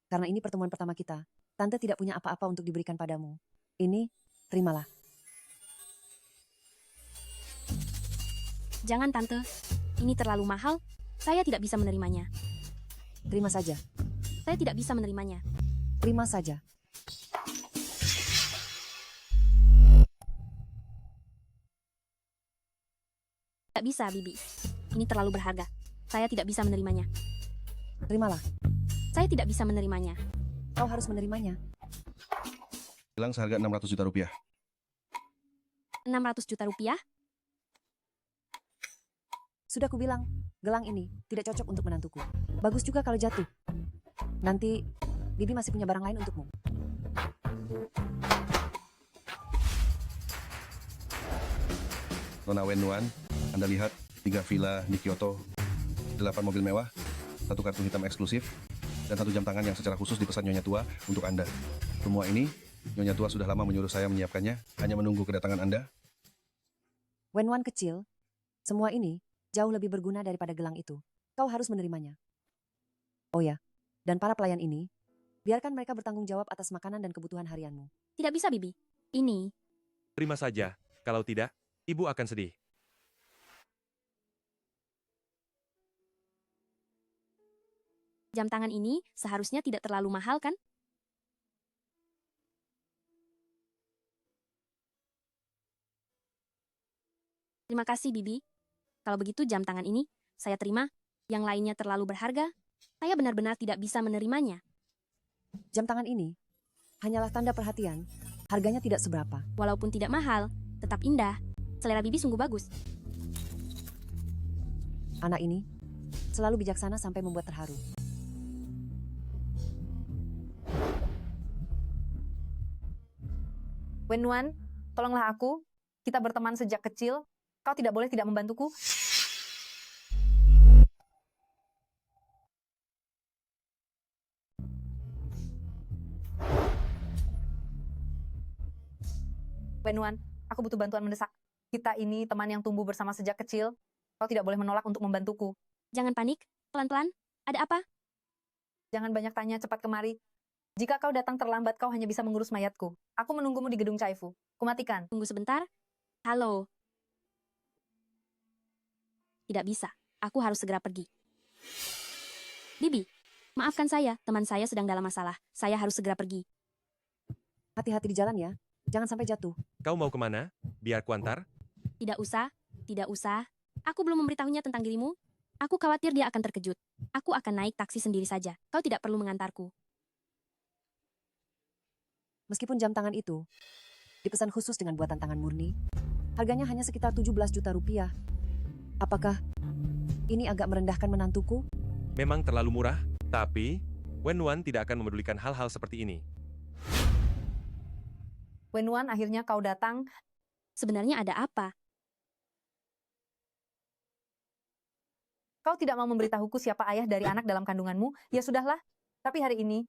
Karena ini pertemuan pertama kita, Tante tidak punya apa-apa untuk diberikan padamu. Ini, terimalah. Jangan tante, ini terlalu mahal, saya tidak bisa menerimanya. Terima saja. Saya tidak bisa menerimanya. Terima saja. Tidak bisa, Bibi. Ini terlalu berharga. Saya tidak bisa menerimanya. Terimalah. Saya tidak bisa menerimanya. Kau harus menerimanya. Bilang seharga 600 juta rupiah. 600 juta rupiah? Sudah kubilang, gelang ini tidak cocok untuk menantuku. Bagus juga kalau jatuh. Nanti, Bibi masih punya barang lain untukmu. Nona Wenwan, Anda lihat 3 villa di Kyoto, 8 mobil mewah, 1 kartu hitam eksklusif, dan 1 jam tangan yang secara khusus dipesan Nyonya Tua untuk Anda. Semua ini, Nyonya Tua sudah lama menyuruh saya menyiapkannya, hanya menunggu kedatangan Anda. Wenwan kecil, semua ini jauh lebih berguna daripada gelang itu. Kau harus menerimanya. Oh ya, dan para pelayan ini, biarkan mereka bertanggung jawab atas makanan dan kebutuhan harianmu. Tidak bisa, Bibi. Ini. Terima saja. Kalau tidak, Ibu akan sedih. Jam tangan ini seharusnya tidak terlalu mahal, kan? Terima kasih, Bibi. Kalau begitu jam tangan ini, saya terima. Yang lainnya terlalu berharga, saya benar-benar tidak bisa menerimanya. Jam tangan ini hanyalah tanda perhatian. Harganya tidak seberapa. Walaupun tidak mahal, tetap indah. Selera Bibi sungguh bagus. Anak ini selalu bijaksana sampai membuat terharu. Wenwan, tolonglah aku. Kita berteman sejak kecil. Kau tidak boleh tidak membantuku. Wenwan, aku butuh bantuan mendesak. Kita ini teman yang tumbuh bersama sejak kecil. Kau tidak boleh menolak untuk membantuku. Jangan panik, pelan-pelan. Ada apa? Jangan banyak tanya, cepat kemari. Jika kau datang terlambat, kau hanya bisa mengurus mayatku. Aku menunggumu di gedung Chaifu. Kumatikan. Tunggu sebentar. Halo. Tidak bisa. Aku harus segera pergi. Bibi, maafkan saya. Teman saya sedang dalam masalah. Saya harus segera pergi. Hati-hati di jalan ya. Jangan sampai jatuh. Kau mau kemana? Biar kuantar. Tidak usah. Tidak usah. Aku belum memberitahunya tentang dirimu. Aku khawatir dia akan terkejut. Aku akan naik taksi sendiri saja. Kau tidak perlu mengantarku. Meskipun jam tangan itu dipesan khusus dengan buatan tangan murni, harganya hanya sekitar 17 juta rupiah. Apakah ini agak merendahkan menantuku? Memang terlalu murah, tapi Wenwan tidak akan memedulikan hal-hal seperti ini. Wenwan, akhirnya kau datang. Sebenarnya ada apa? Kau tidak mau memberitahuku siapa ayah dari anak dalam kandunganmu? Ya sudahlah. Tapi hari ini,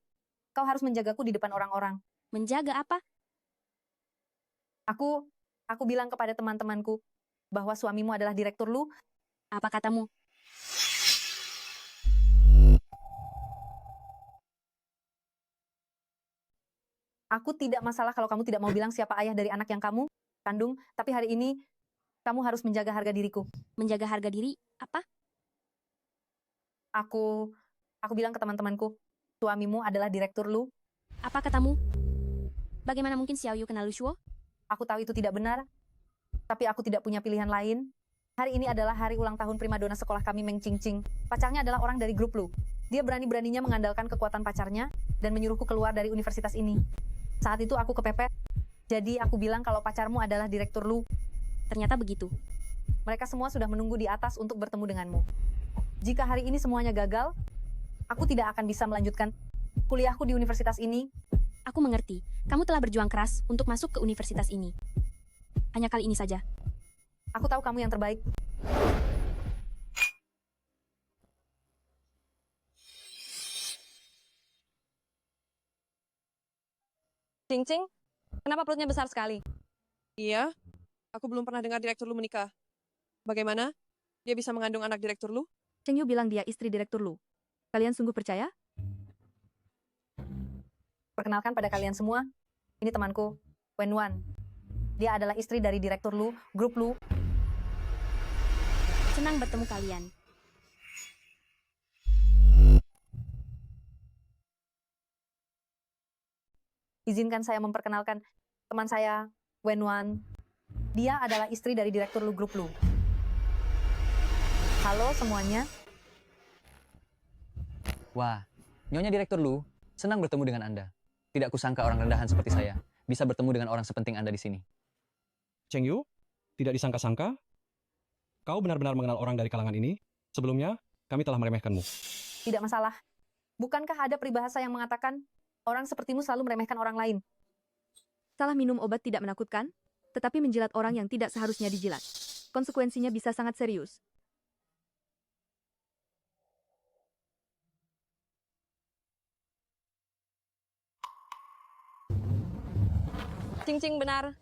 kau harus menjagaku di depan orang-orang. Menjaga apa? Aku bilang kepada teman-temanku bahwa suamimu adalah direktur Lu. Apa katamu? Aku tidak masalah kalau kamu tidak mau bilang siapa ayah dari anak yang kamu kandung, tapi hari ini kamu harus menjaga harga diriku. Menjaga harga diri? Apa? Aku bilang ke teman-temanku, suamimu adalah direktur Lu. Apa katamu? Bagaimana mungkin Xiao Yu kenal Lu Shuo? Aku tahu itu tidak benar, tapi aku tidak punya pilihan lain. Hari ini adalah hari ulang tahun primadona sekolah kami, Meng Qingqing. Pacarnya adalah orang dari grup Lu. Dia berani-beraninya mengandalkan kekuatan pacarnya dan menyuruhku keluar dari universitas ini. Saat itu aku kepepet, jadi aku bilang kalau pacarmu adalah direktur Lu. Ternyata begitu. Mereka semua sudah menunggu di atas untuk bertemu denganmu. Jika hari ini semuanya gagal, aku tidak akan bisa melanjutkan kuliahku di universitas ini. Aku mengerti. Kamu telah berjuang keras untuk masuk ke universitas ini. Hanya kali ini saja. Aku tahu kamu yang terbaik. Cing-cing, kenapa perutnya besar sekali? Iya, aku belum pernah dengar direktur Lu menikah. Bagaimana? Dia bisa mengandung anak direktur Lu? Cheng Yu bilang dia istri direktur Lu. Kalian sungguh percaya? Perkenalkan pada kalian semua, ini temanku, Wenwan. Dia adalah istri dari direktur Lu, grup Lu. Senang bertemu kalian. Izinkan saya memperkenalkan teman saya, Wenwan. Dia adalah istri dari Direktur Lu Grup Lu. Halo semuanya. Wah, Nyonya Direktur Lu, senang bertemu dengan Anda. Tidak kusangka orang rendahan seperti saya bisa bertemu dengan orang sepenting Anda di sini. Cheng Yu, tidak disangka-sangka, kau benar-benar mengenal orang dari kalangan ini. Sebelumnya, kami telah meremehkanmu. Tidak masalah. Bukankah ada peribahasa yang mengatakan, orang sepertimu selalu meremehkan orang lain? Salah minum obat tidak menakutkan, tetapi menjilat orang yang tidak seharusnya dijilat. Konsekuensinya bisa sangat serius. Cing-cing benar.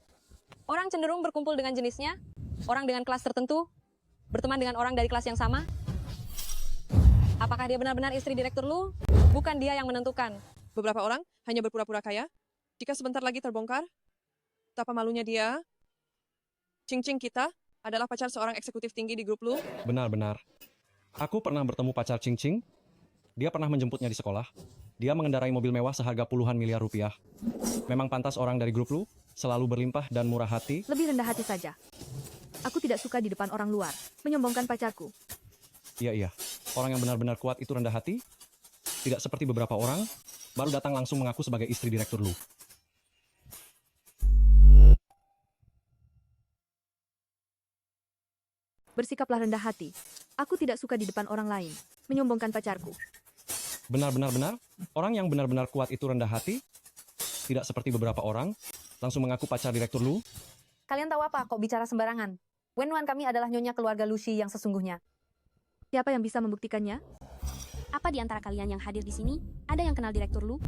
Orang cenderung berkumpul dengan jenisnya, orang dengan kelas tertentu, berteman dengan orang dari kelas yang sama. Apakah dia benar-benar istri Direktur Lu? Bukan dia yang menentukan. Beberapa orang hanya berpura-pura kaya. Jika sebentar lagi terbongkar, betapa malunya dia. Cing-cing kita adalah pacar seorang eksekutif tinggi di grup Lu. Benar-benar. Aku pernah bertemu pacar Ching Ching. Dia pernah menjemputnya di sekolah. Dia mengendarai mobil mewah seharga puluhan miliar rupiah. Memang pantas orang dari grup Lu selalu berlimpah dan murah hati. Lebih rendah hati saja. Aku tidak suka di depan orang luar, menyombongkan pacarku. Iya. Orang yang benar-benar kuat itu rendah hati. Tidak seperti beberapa orang, baru datang langsung mengaku sebagai istri Direktur Lu. Bersikaplah rendah hati. Aku tidak suka di depan orang lain, menyombongkan pacarku. Benar-benar, orang yang benar-benar kuat itu rendah hati. Tidak seperti beberapa orang, langsung mengaku pacar Direktur Lu. Kalian tahu apa kok bicara sembarangan? Wenwan kami adalah nyonya keluarga Lucy yang sesungguhnya. Siapa yang bisa membuktikannya? Apa di antara kalian yang hadir di sini ada yang kenal Direktur Lu?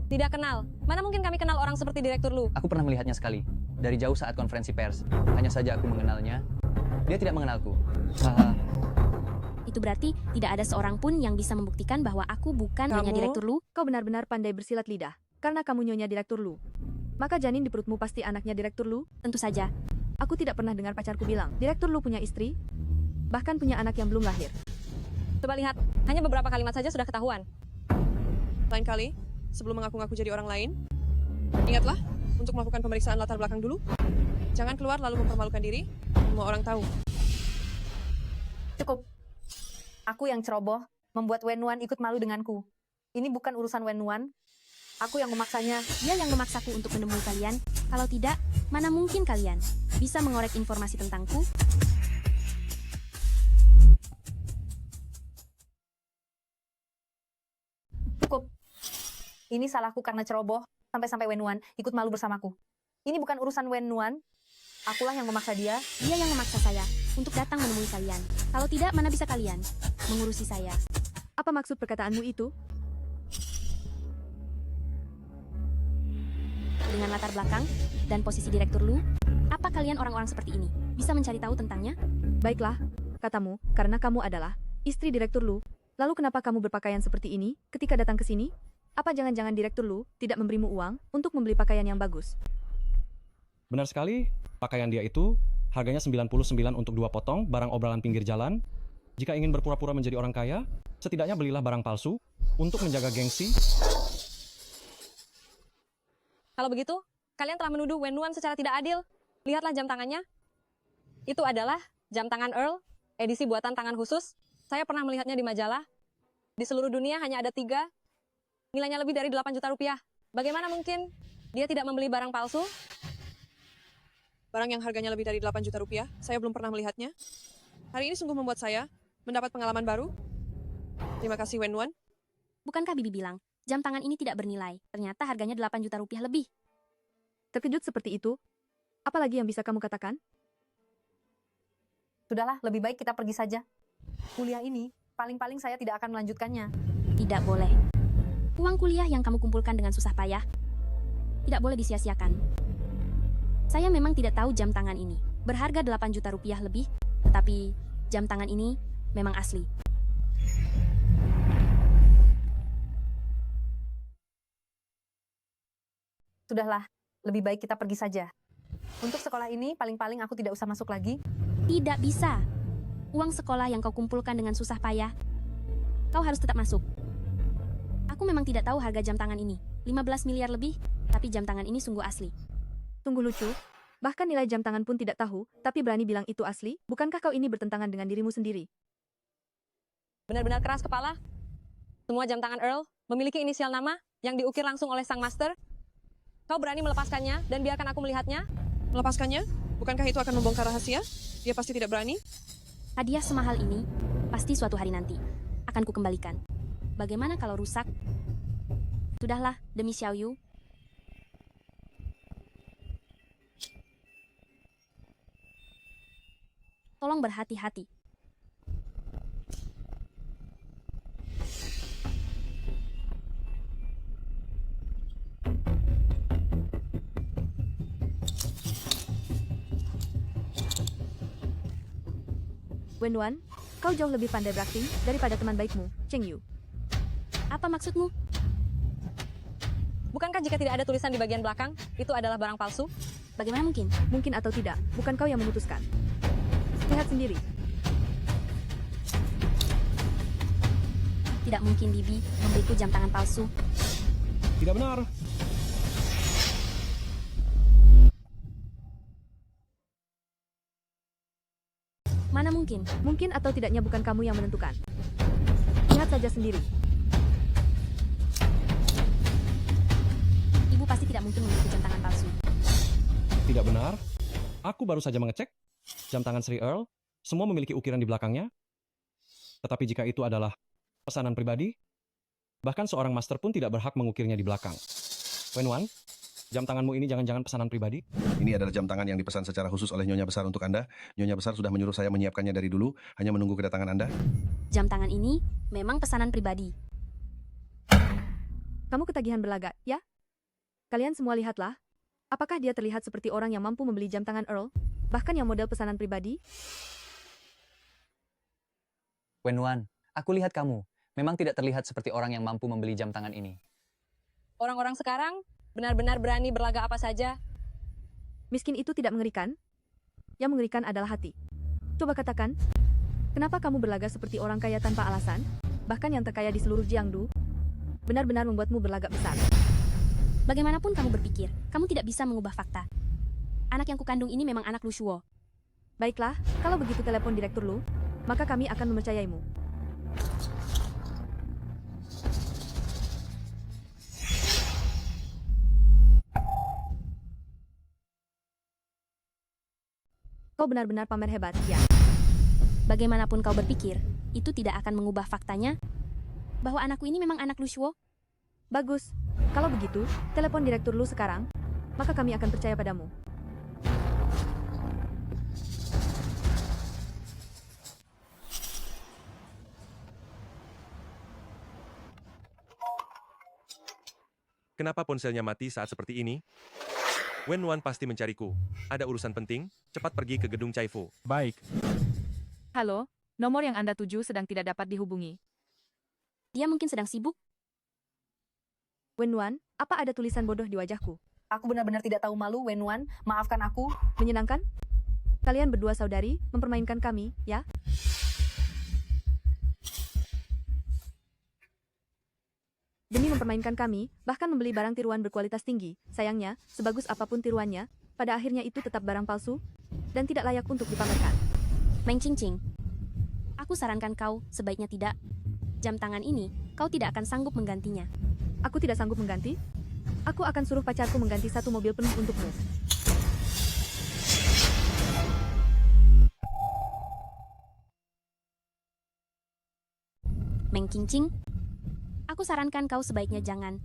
Tidak kenal. Mana mungkin kami kenal orang seperti Direktur Lu? Aku pernah melihatnya sekali, dari jauh saat konferensi pers. Hanya saja aku mengenalnya. Dia tidak mengenalku. Haha. Itu berarti tidak ada seorang pun yang bisa membuktikan bahwa aku bukan Nyonya Direktur Lu. Kau benar-benar pandai bersilat lidah, karena kamu Nyonya Direktur Lu. Maka janin di perutmu pasti anaknya Direktur Lu? Tentu saja. Aku tidak pernah dengar pacarku bilang, Direktur Lu punya istri, bahkan punya anak yang belum lahir. Coba lihat, hanya beberapa kalimat saja sudah ketahuan. Lain kali, sebelum mengaku-ngaku jadi orang lain, ingatlah untuk melakukan pemeriksaan latar belakang dulu. Jangan keluar lalu mempermalukan diri, semua orang tahu. Cukup. Aku yang ceroboh, membuat Wenwan ikut malu denganku. Ini bukan urusan Wenwan. Aku yang memaksanya. Dia yang memaksaku untuk menemui kalian. Kalau tidak, mana mungkin kalian bisa mengorek informasi tentangku? Cukup. Ini salahku karena ceroboh, sampai-sampai Wenwan ikut malu bersamaku. Ini bukan urusan Wenwan. Akulah yang memaksa dia. Dia yang memaksa saya untuk datang menemui kalian. Kalau tidak, mana bisa kalian mengurusi saya? Apa maksud perkataanmu itu? Dengan latar belakang dan posisi Direktur Lu, apa kalian orang-orang seperti ini bisa mencari tahu tentangnya? Baiklah, katamu, karena kamu adalah istri Direktur Lu. Lalu kenapa kamu berpakaian seperti ini ketika datang ke sini? Apa jangan-jangan Direktur Lu tidak memberimu uang untuk membeli pakaian yang bagus? Benar sekali, pakaian dia itu harganya 99 untuk 2 potong barang obrolan pinggir jalan. Jika ingin berpura-pura menjadi orang kaya, setidaknya belilah barang palsu untuk menjaga gengsi. Kalau begitu, kalian telah menuduh Wenwan secara tidak adil. Lihatlah jam tangannya. Itu adalah jam tangan Earl, edisi buatan tangan khusus. Saya pernah melihatnya di majalah. Di seluruh dunia hanya ada 3. Nilainya lebih dari 8 juta rupiah. Bagaimana mungkin dia tidak membeli barang palsu? Barang yang harganya lebih dari 8 juta rupiah, saya belum pernah melihatnya. Hari ini sungguh membuat saya mendapat pengalaman baru. Terima kasih, Wenwan. Bukankah Bibi bilang, jam tangan ini tidak bernilai. Ternyata harganya 8 juta rupiah lebih. Terkejut seperti itu? Apalagi yang bisa kamu katakan? Sudahlah, lebih baik kita pergi saja. Kuliah ini, paling-paling saya tidak akan melanjutkannya. Tidak boleh. Uang kuliah yang kamu kumpulkan dengan susah payah tidak boleh disia-siakan. Saya memang tidak tahu jam tangan ini berharga 8 juta rupiah lebih, tetapi jam tangan ini memang asli. Sudahlah, lebih baik kita pergi saja. Untuk sekolah ini, paling-paling aku tidak usah masuk lagi. Tidak bisa. Uang sekolah yang kau kumpulkan dengan susah payah, kau harus tetap masuk. Aku memang tidak tahu harga jam tangan ini. 15 miliar lebih, tapi jam tangan ini sungguh asli. Sungguh lucu. Bahkan nilai jam tangan pun tidak tahu, tapi berani bilang itu asli. Bukankah kau ini bertentangan dengan dirimu sendiri? Benar-benar keras kepala. Semua jam tangan Earl memiliki inisial nama yang diukir langsung oleh sang master. Kau berani melepaskannya dan biarkan aku melihatnya? Melepaskannya? Bukankah itu akan membongkar rahasia? Dia pasti tidak berani. Hadiah semahal ini, pasti suatu hari nanti akan kukembalikan. Bagaimana kalau rusak? Sudahlah, demi Xiao Yu. Tolong berhati-hati. Wenwan, kau jauh lebih pandai berakting daripada teman baikmu, Cheng Yu. Apa maksudmu? Bukankah jika tidak ada tulisan di bagian belakang, itu adalah barang palsu? Bagaimana mungkin? Mungkin atau tidak, bukan kau yang memutuskan. Lihat sendiri. Tidak mungkin Bibi memberiku jam tangan palsu. Tidak benar. Mana mungkin? Mungkin atau tidaknya bukan kamu yang menentukan. Lihat saja sendiri. Ibu pasti tidak mungkin memiliki jam tangan palsu. Tidak benar. Aku baru saja mengecek. Jam tangan Sri Earl, semua memiliki ukiran di belakangnya. Tetapi jika itu adalah pesanan pribadi, bahkan seorang master pun tidak berhak mengukirnya di belakang. Wenwan, jam tanganmu ini jangan-jangan pesanan pribadi? Ini adalah jam tangan yang dipesan secara khusus oleh Nyonya Besar untuk Anda. Nyonya Besar sudah menyuruh saya menyiapkannya dari dulu, hanya menunggu kedatangan Anda. Jam tangan ini memang pesanan pribadi. Kamu ketagihan berlagak, ya? Kalian semua lihatlah. Apakah dia terlihat seperti orang yang mampu membeli jam tangan Earl? Bahkan yang model pesanan pribadi? Wenwan, aku lihat kamu. Memang tidak terlihat seperti orang yang mampu membeli jam tangan ini. Orang-orang sekarang benar-benar berani berlagak apa saja. Miskin itu tidak mengerikan? Yang mengerikan adalah hati. Coba katakan, kenapa kamu berlagak seperti orang kaya tanpa alasan? Bahkan yang terkaya di seluruh Jiangdu, benar-benar membuatmu berlagak besar. Bagaimanapun kamu berpikir, kamu tidak bisa mengubah fakta. Anak yang kukandung ini memang anak Lu Shuo. Baiklah, kalau begitu telepon Direktur Lu, maka kami akan mempercayaimu. Kau benar-benar pamer hebat, ya. Bagaimanapun kau berpikir, itu tidak akan mengubah faktanya bahwa anakku ini memang anak Lu Shuo. Bagus. Kalau begitu, telepon Direktur Lu sekarang, maka kami akan percaya padamu. Kenapa ponselnya mati saat seperti ini? Wenwan pasti mencariku. Ada urusan penting, cepat pergi ke gedung Chaifu. Baik. Halo, nomor yang Anda tuju sedang tidak dapat dihubungi. Dia mungkin sedang sibuk. Wenwan, apa ada tulisan bodoh di wajahku? Aku benar-benar tidak tahu malu, Wenwan. Maafkan aku. Menyenangkan? Kalian berdua saudari, mempermainkan kami, ya? Demi mempermainkan kami, bahkan membeli barang tiruan berkualitas tinggi. Sayangnya, sebagus apapun tiruannya, pada akhirnya itu tetap barang palsu, dan tidak layak untuk dipamerkan. Meng Qingqing, aku sarankan kau sebaiknya tidak. Jam tangan ini, kau tidak akan sanggup menggantinya. Aku tidak sanggup mengganti. Aku akan suruh pacarku mengganti satu mobil penuh untukmu. Meng Qingqing, aku sarankan kau sebaiknya jangan.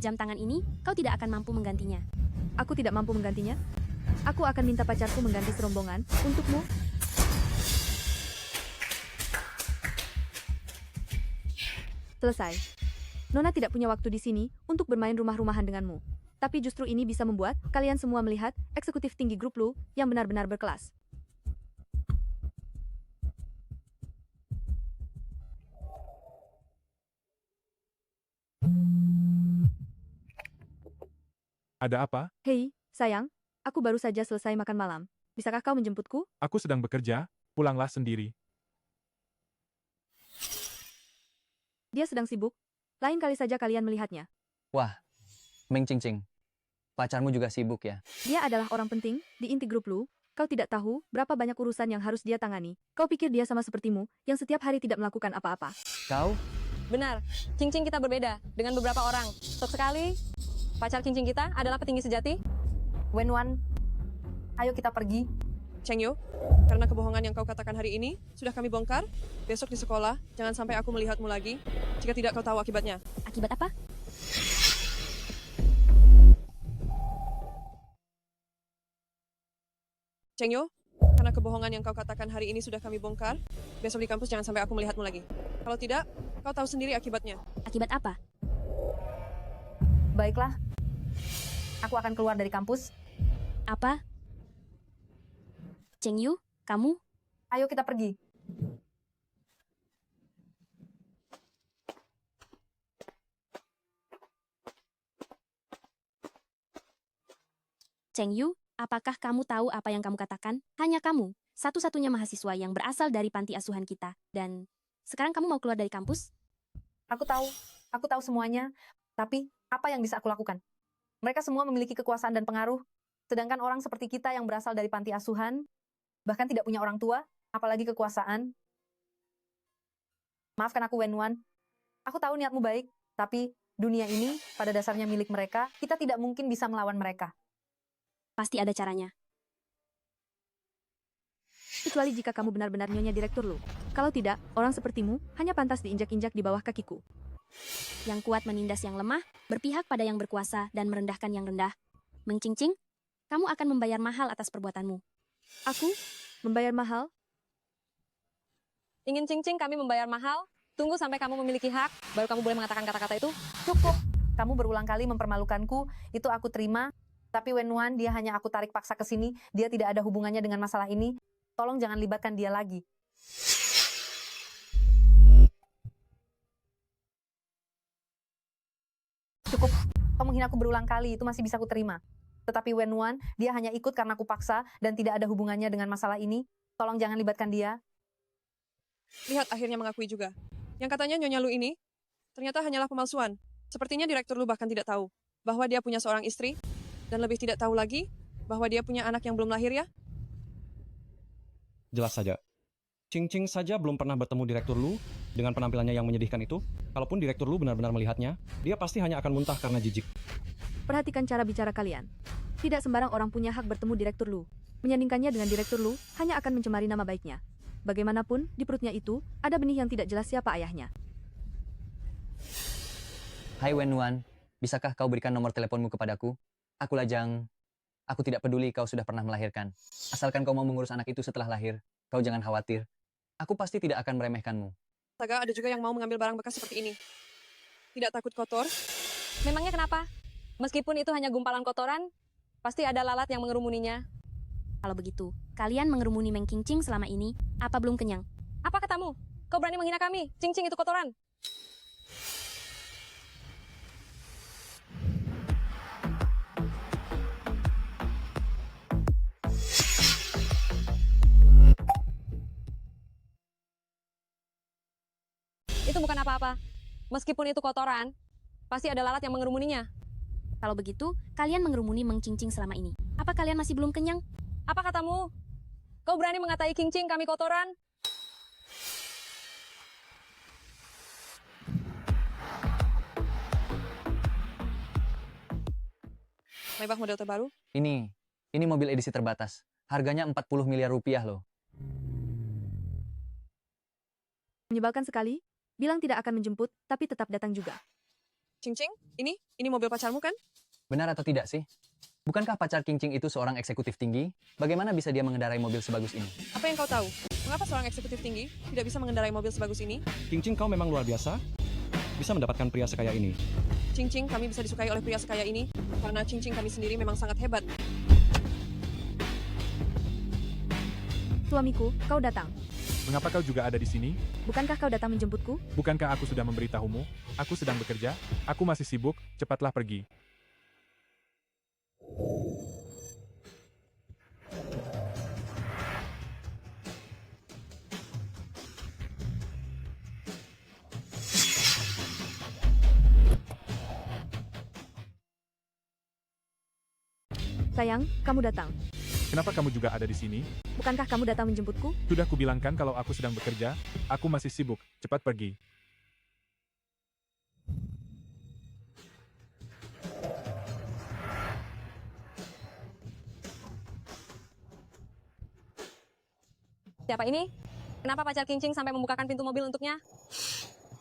Jam tangan ini, kau tidak akan mampu menggantinya. Aku tidak mampu menggantinya. Aku akan minta pacarku mengganti serombongan untukmu. Selesai. Nona tidak punya waktu di sini untuk bermain rumah-rumahan denganmu. Tapi justru ini bisa membuat kalian semua melihat eksekutif tinggi grup Lu yang benar-benar berkelas. Ada apa? Hei, sayang, aku baru saja selesai makan malam. Bisakah kau menjemputku? Aku sedang bekerja, pulanglah sendiri. Dia sedang sibuk. Lain kali saja kalian melihatnya. Wah, Meng Qingqing, pacarmu juga sibuk ya? Dia adalah orang penting di inti grup Lu. Kau tidak tahu berapa banyak urusan yang harus dia tangani. Kau pikir dia sama sepertimu, yang setiap hari tidak melakukan apa-apa. Kau? Benar, Qingqing kita berbeda dengan beberapa orang. Sok sekali, pacar Qingqing kita adalah petinggi sejati. Wenwan, ayo kita pergi. Cheng Yu, karena kebohongan yang kau katakan hari ini sudah kami bongkar. Besok di sekolah, jangan sampai aku melihatmu lagi. Jika tidak kau tahu akibatnya. Akibat apa? Cheng Yu, karena kebohongan yang kau katakan hari ini sudah kami bongkar. Besok di kampus jangan sampai aku melihatmu lagi. Kalau tidak, kau tahu sendiri akibatnya. Akibat apa? Baiklah, aku akan keluar dari kampus. Apa? Cheng Yu, kamu? Ayo kita pergi. Cheng Yu, apakah kamu tahu apa yang kamu katakan? Hanya kamu, satu-satunya mahasiswa yang berasal dari panti asuhan kita. Dan sekarang kamu mau keluar dari kampus? Aku tahu semuanya. Tapi, apa yang bisa aku lakukan? Mereka semua memiliki kekuasaan dan pengaruh. Sedangkan orang seperti kita yang berasal dari panti asuhan, bahkan tidak punya orang tua, apalagi kekuasaan. Maafkan aku, Wenwan. Aku tahu niatmu baik, tapi dunia ini pada dasarnya milik mereka. Kita tidak mungkin bisa melawan mereka. Pasti ada caranya. Kecuali jika kamu benar-benar nyonya direktur Lu. Kalau tidak, orang sepertimu hanya pantas diinjak-injak di bawah kakiku. Yang kuat menindas yang lemah, berpihak pada yang berkuasa, dan merendahkan yang rendah. Meng Qingqing, kamu akan membayar mahal atas perbuatanmu. Aku? Membayar mahal? Ingin Qingqing kami membayar mahal? Tunggu sampai kamu memiliki hak, baru kamu boleh mengatakan kata-kata itu. Cukup. Kamu berulang kali mempermalukanku, itu aku terima. Tapi Wenwan, dia hanya aku tarik paksa ke sini. Dia tidak ada hubungannya dengan masalah ini. Tolong jangan libatkan dia lagi. Cukup. Kau menghina aku berulang kali, itu masih bisa aku terima. Tetapi Wenwan, dia hanya ikut karena aku paksa dan tidak ada hubungannya dengan masalah ini. Tolong jangan libatkan dia. Lihat, akhirnya mengakui juga. Yang katanya Nyonya Lu ini, ternyata hanyalah pemalsuan. Sepertinya Direktur Lu bahkan tidak tahu bahwa dia punya seorang istri, dan lebih tidak tahu lagi bahwa dia punya anak yang belum lahir ya? Jelas saja. Qingqing saja belum pernah bertemu Direktur Lu dengan penampilannya yang menyedihkan itu. Kalaupun Direktur Lu benar-benar melihatnya, dia pasti hanya akan muntah karena jijik. Perhatikan cara bicara kalian. Tidak sembarang orang punya hak bertemu Direktur Lu. Menyandingkannya dengan Direktur Lu hanya akan mencemari nama baiknya. Bagaimanapun, di perutnya itu ada benih yang tidak jelas siapa ayahnya. Hai Wenwan, bisakah kau berikan nomor teleponmu kepadaku? Aku Lajang. Aku tidak peduli kau sudah pernah melahirkan. Asalkan kau mau mengurus anak itu setelah lahir, kau jangan khawatir. Aku pasti tidak akan meremehkanmu. Astaga, ada juga yang mau mengambil barang bekas seperti ini. Tidak takut kotor? Memangnya kenapa? Meskipun itu hanya gumpalan kotoran, pasti ada lalat yang mengerumuninya. Kalau begitu, kalian mengerumuni Meng Qingqing selama ini, apa belum kenyang? Apa katamu? Kau berani menghina kami? Qingqing itu kotoran. Itu bukan apa-apa. Meskipun itu kotoran, pasti ada lalat yang mengerumuninya. Kalau begitu, kalian mengerumuni Meng Qingqing selama ini. Apa kalian masih belum kenyang? Apa katamu? Kau berani mengatai Qingqing kami kotoran? Maybach model terbaru? Ini mobil edisi terbatas. Harganya 40 miliar rupiah loh. Menyebalkan sekali. Bilang tidak akan menjemput, tapi tetap datang juga. Qingqing, ini mobil pacarmu kan? Benar atau tidak sih? Bukankah pacar Qingqing itu seorang eksekutif tinggi? Bagaimana bisa dia mengendarai mobil sebagus ini? Apa yang kau tahu? Mengapa seorang eksekutif tinggi tidak bisa mengendarai mobil sebagus ini? Qingqing, kau memang luar biasa. Bisa mendapatkan pria sekaya ini. Qingqing, kami bisa disukai oleh pria sekaya ini karena Qingqing kami sendiri memang sangat hebat. Suamiku, kau datang. Mengapa kau juga ada di sini? Bukankah kau datang menjemputku? Bukankah aku sudah memberitahumu? Aku sedang bekerja, aku masih sibuk, cepatlah pergi. Sayang, kamu datang. Kenapa kamu juga ada di sini? Bukankah kamu datang menjemputku? Sudah kubilangkan kalau aku sedang bekerja, aku masih sibuk, cepat pergi. Siapa ini? Kenapa pacar King Ching sampai membukakan pintu mobil untuknya?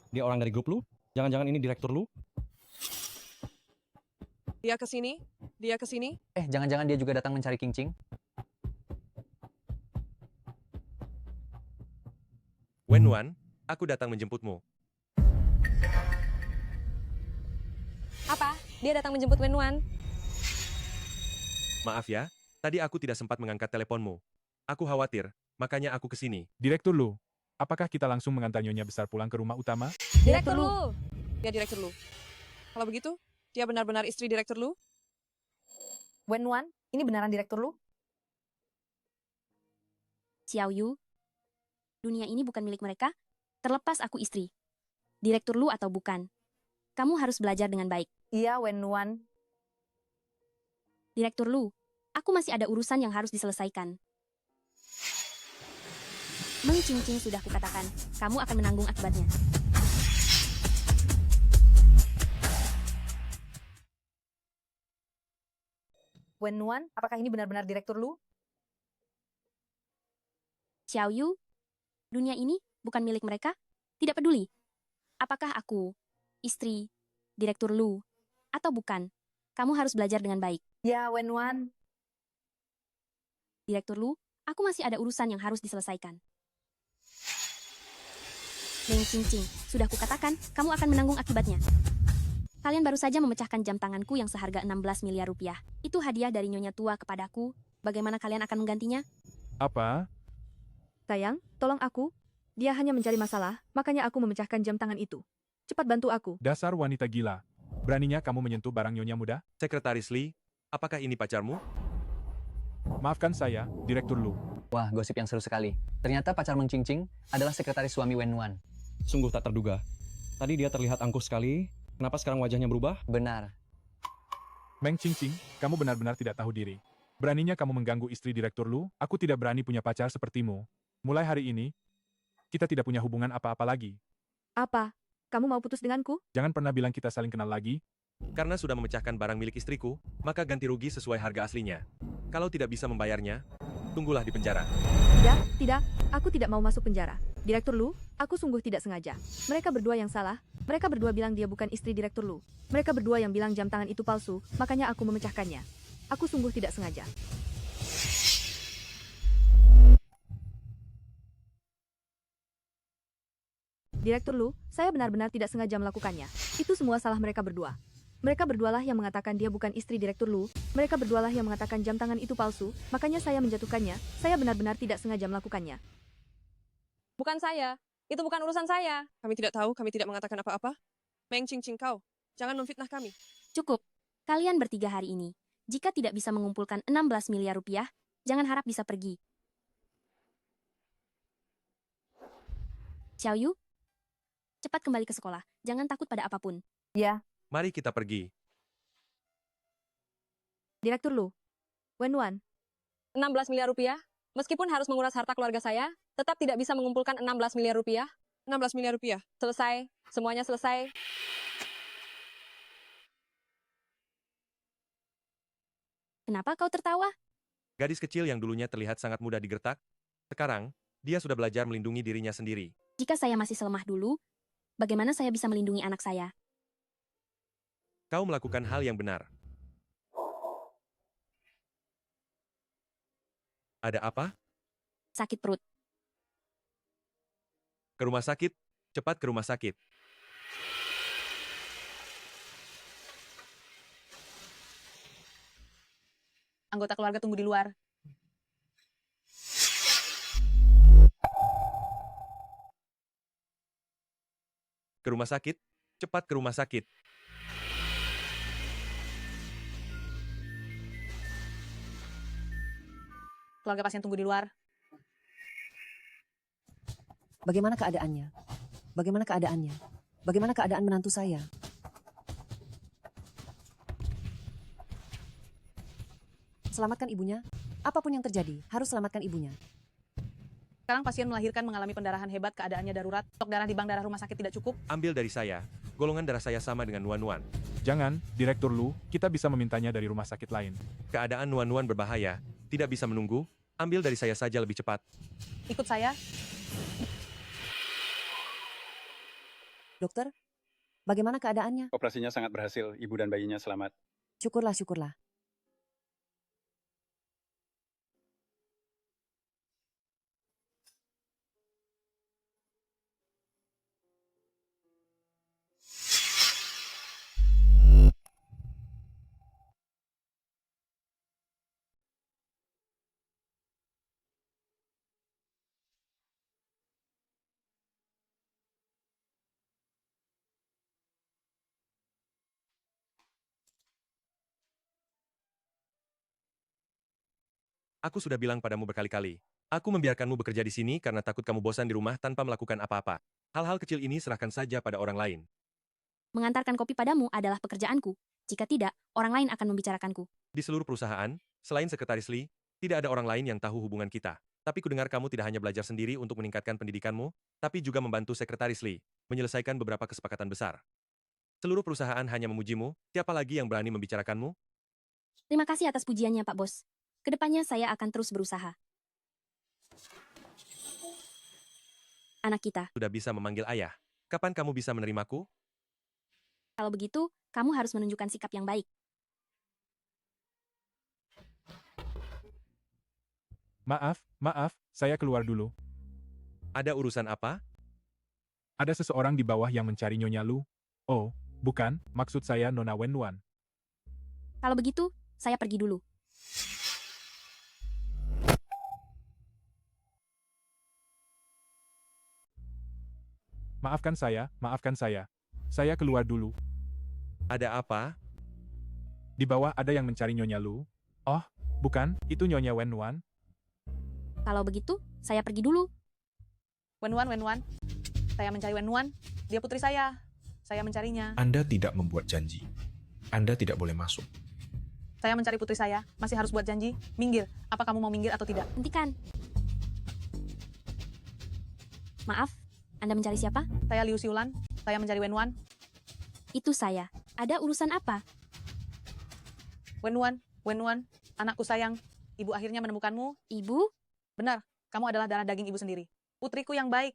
Dia orang dari grup lu? Jangan-jangan ini direktur lu? Dia ke sini, dia ke sini. Jangan-jangan dia juga datang mencari King Ching? Wenwan, aku datang menjemputmu. Apa? Dia datang menjemput Wenwan. Maaf ya, tadi aku tidak sempat mengangkat teleponmu. Aku khawatir, makanya aku ke sini. Direktur Lu, apakah kita langsung mengantar Nyonya Besar pulang ke rumah utama? Direktur Lu. Ya, Direktur Lu. Kalau begitu, dia benar-benar istri Direktur Lu? Wenwan, ini beneran Direktur Lu? Xiao Yu, dunia ini bukan milik mereka, terlepas aku istri. Direktur Lu atau bukan. Kamu harus belajar dengan baik. Iya, Wenwan. Direktur Lu, aku masih ada urusan yang harus diselesaikan. Meng Qingqing sudah kukatakan, kamu akan menanggung akibatnya. Wenwan, apakah ini benar-benar Direktur Lu? Xiao Yu, dunia ini bukan milik mereka, tidak peduli. Apakah aku, istri, Direktur Lu, atau bukan, kamu harus belajar dengan baik. Ya, Wenwan. Direktur Lu, aku masih ada urusan yang harus diselesaikan. Meng Qingqing, sudah kukatakan, kamu akan menanggung akibatnya. Kalian baru saja memecahkan jam tanganku yang seharga 16 miliar rupiah. Itu hadiah dari Nyonya Tua kepadaku. Bagaimana kalian akan menggantinya? Apa? Sayang, tolong aku. Dia hanya mencari masalah, makanya aku memecahkan jam tangan itu. Cepat bantu aku. Dasar wanita gila. Beraninya kamu menyentuh barang Nyonya muda? Sekretaris Lee, apakah ini pacarmu? Maafkan saya, Direktur Lu. Wah, gosip yang seru sekali. Ternyata pacar Meng Qingqing adalah sekretaris suami Wenwan. Sungguh tak terduga. Tadi dia terlihat angkuh sekali, kenapa sekarang wajahnya berubah? Benar. Meng Qingqing, kamu benar-benar tidak tahu diri. Beraninya kamu mengganggu istri Direktur Lu, aku tidak berani punya pacar sepertimu. Mulai hari ini, kita tidak punya hubungan apa-apa lagi. Apa? Kamu mau putus denganku? Jangan pernah bilang kita saling kenal lagi. Karena sudah memecahkan barang milik istriku, maka ganti rugi sesuai harga aslinya. Kalau tidak bisa membayarnya, tunggulah di penjara. Tidak, aku tidak mau masuk penjara. Direktur Lu, aku sungguh tidak sengaja. Mereka berdua yang salah. Mereka berdua bilang dia bukan istri Direktur Lu. Mereka berdua yang bilang jam tangan itu palsu, makanya aku memecahkannya. Aku sungguh tidak sengaja. Direktur Lu, saya benar-benar tidak sengaja melakukannya. Itu semua salah mereka berdua. Mereka berdualah yang mengatakan dia bukan istri Direktur Lu. Mereka berdualah yang mengatakan jam tangan itu palsu, makanya saya menjatuhkannya. Saya benar-benar tidak sengaja melakukannya. Bukan saya. Itu bukan urusan saya. Kami tidak tahu, kami tidak mengatakan apa-apa. Meng Qingqing kau, jangan memfitnah kami. Cukup. Kalian bertiga hari ini, jika tidak bisa mengumpulkan 16 miliar rupiah, jangan harap bisa pergi. Xiao Yu, cepat kembali ke sekolah. Jangan takut pada apapun. Ya. Mari kita pergi. Direktur Lu, Wenwan. 16 miliar rupiah? Meskipun harus menguras harta keluarga saya, tetap tidak bisa mengumpulkan 16 miliar rupiah. 16 miliar rupiah? Selesai. Semuanya selesai. Kenapa kau tertawa? Gadis kecil yang dulunya terlihat sangat mudah digertak, sekarang, dia sudah belajar melindungi dirinya sendiri. Jika saya masih selemah dulu, bagaimana saya bisa melindungi anak saya? Kau melakukan hal yang benar. Ada apa? Sakit perut. Ke rumah sakit, cepat ke rumah sakit. Anggota keluarga tunggu di luar. Ke rumah sakit, cepat ke rumah sakit. Keluarga pasien tunggu di luar. Bagaimana keadaannya? Bagaimana keadaannya? Bagaimana keadaan menantu saya? Selamatkan ibunya. Apapun yang terjadi, harus selamatkan ibunya. Sekarang pasien melahirkan mengalami pendarahan hebat, keadaannya darurat. Stok darah di bank darah rumah sakit tidak cukup. Ambil dari saya. Golongan darah saya sama dengan Nuan-Nuan. Jangan, Direktur Lu, kita bisa memintanya dari rumah sakit lain. Keadaan Nuan-Nuan berbahaya. Tidak bisa menunggu. Ambil dari saya saja lebih cepat. Ikut saya. Dokter, bagaimana keadaannya? Operasinya sangat berhasil, ibu dan bayinya selamat. Syukurlah, syukurlah. Aku sudah bilang padamu berkali-kali. Aku membiarkanmu bekerja di sini karena takut kamu bosan di rumah tanpa melakukan apa-apa. Hal-hal kecil ini serahkan saja pada orang lain. Mengantarkan kopi padamu adalah pekerjaanku. Jika tidak, orang lain akan membicarakanku. Di seluruh perusahaan, selain Sekretaris Lee, tidak ada orang lain yang tahu hubungan kita. Tapi kudengar kamu tidak hanya belajar sendiri untuk meningkatkan pendidikanmu, tapi juga membantu Sekretaris Lee menyelesaikan beberapa kesepakatan besar. Seluruh perusahaan hanya memujimu, siapa lagi yang berani membicarakanmu? Terima kasih atas pujiannya, Pak Bos. Kedepannya saya akan terus berusaha. Anak kita. Sudah bisa memanggil ayah. Kapan kamu bisa menerimaku? Kalau begitu, kamu harus menunjukkan sikap yang baik. Maaf, saya keluar dulu. Ada urusan apa? Ada seseorang di bawah yang mencari Nyonya Lu. Oh, bukan, maksud saya Nona Wen-Wan. Kalau begitu, saya pergi dulu. Maafkan saya. Saya keluar dulu. Ada apa? Di bawah ada yang mencari Nyonya Lu. Oh, bukan, itu Nyonya Wen-Wan. Kalau begitu, saya pergi dulu. Wen-Wan. Saya mencari Wen-Wan. Dia putri saya. Saya mencarinya. Anda tidak membuat janji. Anda tidak boleh masuk. Saya mencari putri saya. Masih harus buat janji. Minggir. Apa kamu mau minggir atau tidak? Hentikan. Maaf, Anda mencari siapa? Saya Liu Xiulan. Saya mencari Wen-Wan. Itu saya. Ada urusan apa? Wen-Wan, anakku sayang. Ibu akhirnya menemukanmu. Ibu? Benar, kamu adalah darah daging ibu sendiri. Putriku yang baik.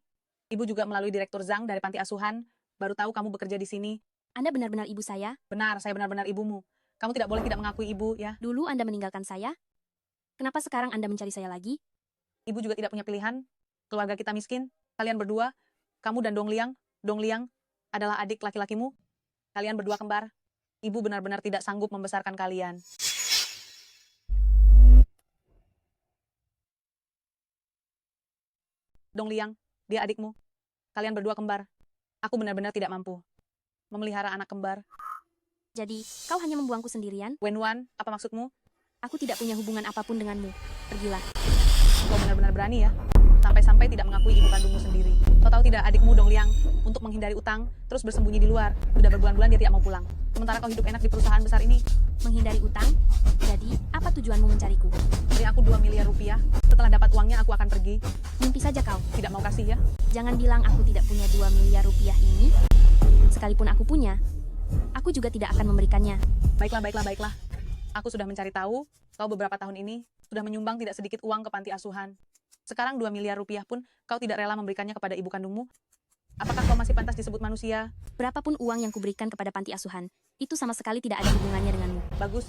Ibu juga melalui Direktur Zhang dari panti asuhan. Baru tahu kamu bekerja di sini. Anda benar-benar ibu saya? Benar, saya benar-benar ibumu. Kamu tidak boleh tidak mengakui ibu, ya. Dulu Anda meninggalkan saya. Kenapa sekarang Anda mencari saya lagi? Ibu juga tidak punya pilihan. Keluarga kita miskin. Kalian berdua, kamu dan Dong Liang adalah adik laki-lakimu. Kalian berdua kembar. Ibu benar-benar tidak sanggup membesarkan kalian. Dong Liang, dia adikmu. Kalian berdua kembar. Aku benar-benar tidak mampu memelihara anak kembar. Jadi, kau hanya membuangku sendirian? Wen-Wan, apa maksudmu? Aku tidak punya hubungan apapun denganmu. Pergilah. Kau benar-benar berani ya? Sampai-sampai tidak mengakui ibu kandungmu sendiri. Kau tahu tidak adikmu Dong Liang, untuk menghindari utang, terus bersembunyi di luar. Sudah berbulan-bulan dia tidak mau pulang. Sementara kau hidup enak di perusahaan besar ini. Menghindari utang? Jadi, apa tujuanmu mencariku? Beri aku 2 miliar rupiah. Setelah dapat uangnya, aku akan pergi. Mimpi saja kau. Tidak mau kasih ya? Jangan bilang aku tidak punya 2 miliar rupiah ini. Sekalipun aku punya, aku juga tidak akan memberikannya. Baiklah. Aku sudah mencari tahu, kau beberapa tahun ini sudah menyumbang tidak sedikit uang ke panti asuhan. Sekarang 2 miliar rupiah pun kau tidak rela memberikannya kepada ibu kandungmu. Apakah kau masih pantas disebut manusia? Berapapun uang yang kuberikan kepada panti asuhan, itu sama sekali tidak ada hubungannya denganmu. Bagus.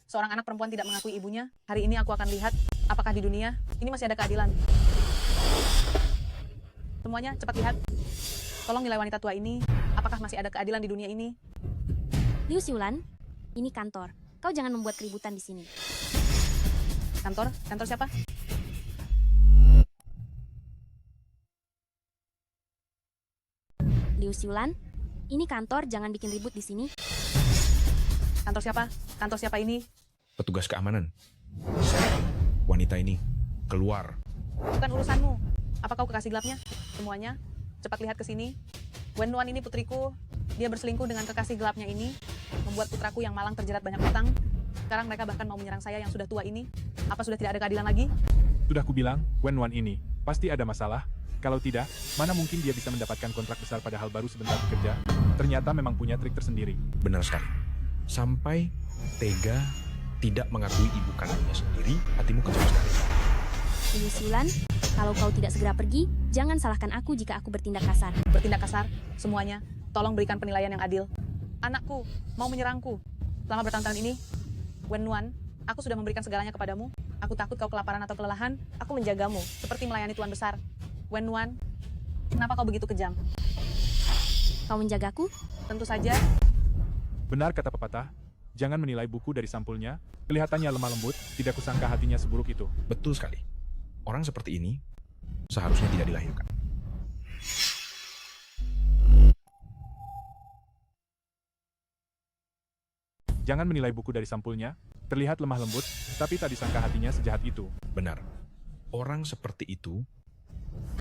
Seorang anak perempuan tidak mengakui ibunya. Hari ini aku akan lihat apakah di dunia ini masih ada keadilan. Semuanya cepat lihat. Tolong nilai wanita tua ini. Apakah masih ada keadilan di dunia ini? Liu Xiulan, ini kantor. Kau jangan membuat keributan di sini. Kantor? Kantor siapa? Liu Xiulan, ini kantor, jangan bikin ribut di sini. Kantor siapa? Kantor siapa ini? Petugas keamanan. Wanita ini, keluar. Bukan urusanmu. Apa kau kekasih gelapnya? Semuanya, cepat lihat ke sini. Wen-Wan ini putriku. Dia berselingkuh dengan kekasih gelapnya ini, membuat putraku yang malang terjerat banyak utang. Sekarang mereka bahkan mau menyerang saya yang sudah tua ini. Apa sudah tidak ada keadilan lagi? Sudah kubilang, Wenwan ini pasti ada masalah. Kalau tidak, mana mungkin dia bisa mendapatkan kontrak besar padahal baru sebentar bekerja. Ternyata memang punya trik tersendiri. Benar sekali. Sampai tega tidak mengakui ibu kandungnya sendiri, hatimu kecil sekali. Liu Xiulan, kalau kau tidak segera pergi, jangan salahkan aku jika aku bertindak kasar. Bertindak kasar, semuanya. Tolong berikan penilaian yang adil. Anakku mau menyerangku. Selama bertahun-tahun ini, Wenwan, aku sudah memberikan segalanya kepadamu. Aku takut kau kelaparan atau kelelahan. Aku menjagamu, seperti melayani tuan besar. Wenwan, kenapa kau begitu kejam? Kau menjagaku? Tentu saja. Benar kata pepatah, jangan menilai buku dari sampulnya. Kelihatannya lemah lembut, tidak kusangka hatinya seburuk itu. Betul sekali. Orang seperti ini seharusnya tidak dilahirkan. Jangan menilai buku dari sampulnya. Terlihat lemah lembut, tapi tak disangka hatinya sejahat itu. Benar. Orang seperti itu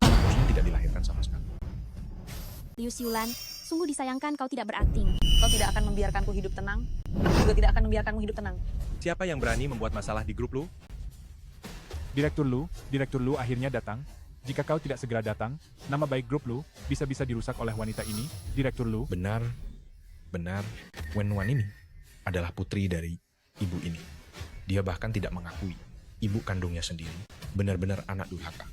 seharusnya tidak dilahirkan sama sekali. Liu Xiulan, sungguh disayangkan kau tidak berakting. Kau tidak akan membiarkanku hidup tenang. Aku juga tidak akan membiarkanmu hidup tenang. Siapa yang berani membuat masalah di grup Lu? Direktur Lu akhirnya datang. Jika kau tidak segera datang, nama baik grup Lu bisa-bisa dirusak oleh wanita ini, Direktur Lu. Benar, Wenwan ini adalah putri dari ibu ini. Dia bahkan tidak mengakui ibu kandungnya sendiri. Benar-benar anak durhaka.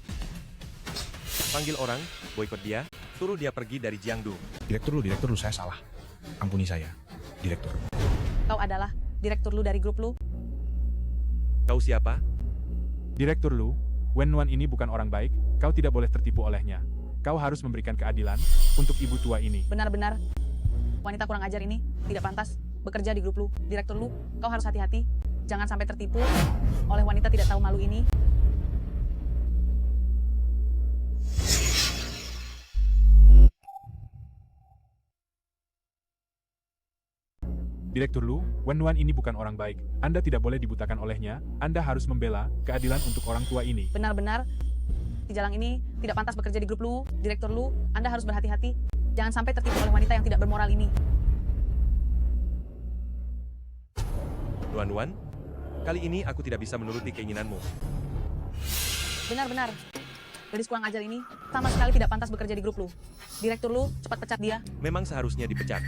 Panggil orang, boikot dia, suruh dia pergi dari Jiangdu. Direktur Lu, saya salah. Ampuni saya, Direktur. Kau adalah Direktur Lu dari grup Lu. Kau siapa? Direktur Lu, Wenwan ini bukan orang baik, kau tidak boleh tertipu olehnya. Kau harus memberikan keadilan untuk ibu tua ini. Benar-benar, wanita kurang ajar ini tidak pantas bekerja di grup Lu. Direktur Lu, kau harus hati-hati. Jangan sampai tertipu oleh wanita tidak tahu malu ini. Direktur Lu, Wenwan ini bukan orang baik. Anda tidak boleh dibutakan olehnya. Anda harus membela keadilan untuk orang tua ini. Benar-benar, Tijalang ini tidak pantas bekerja di grup Lu. Direktur Lu, Anda harus berhati-hati. Jangan sampai tertipu oleh wanita yang tidak bermoral ini. Tuan Wan, kali ini aku tidak bisa menuruti keinginanmu. Benar-benar, gadis kurang ajar ini sama sekali tidak pantas bekerja di grup Lu. Direktur Lu, cepat pecat dia. Memang seharusnya dipecat.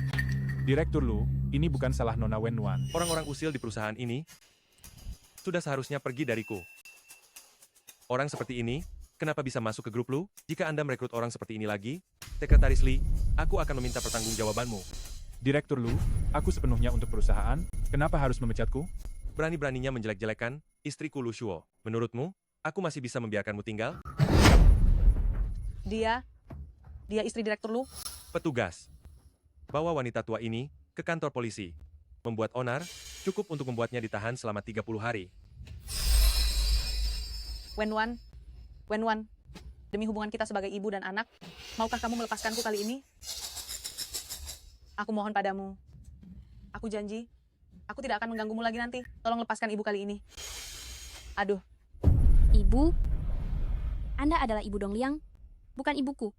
Direktur Lu, ini bukan salah Nona Wenwan. Orang-orang usil di perusahaan ini sudah seharusnya pergi dariku. Orang seperti ini, kenapa bisa masuk ke grup Lu? Jika Anda merekrut orang seperti ini lagi, Sekretaris Lee, aku akan meminta pertanggungjawabanmu. Direktur Lu, aku sepenuhnya untuk perusahaan. Kenapa harus memecatku? Berani-beraninya menjelek-jelekan istriku Lu Shuo. Menurutmu, aku masih bisa membiarkanmu tinggal? Dia istri Direktur Lu. Petugas, bawa wanita tua ini ke kantor polisi. Membuat onar, cukup untuk membuatnya ditahan selama 30 hari. Wenwan, demi hubungan kita sebagai ibu dan anak, maukah kamu melepaskanku kali ini? Aku mohon padamu. Aku janji, aku tidak akan mengganggumu lagi nanti. Tolong lepaskan ibu kali ini. Aduh. Ibu? Anda adalah ibu Dongliang, bukan ibuku.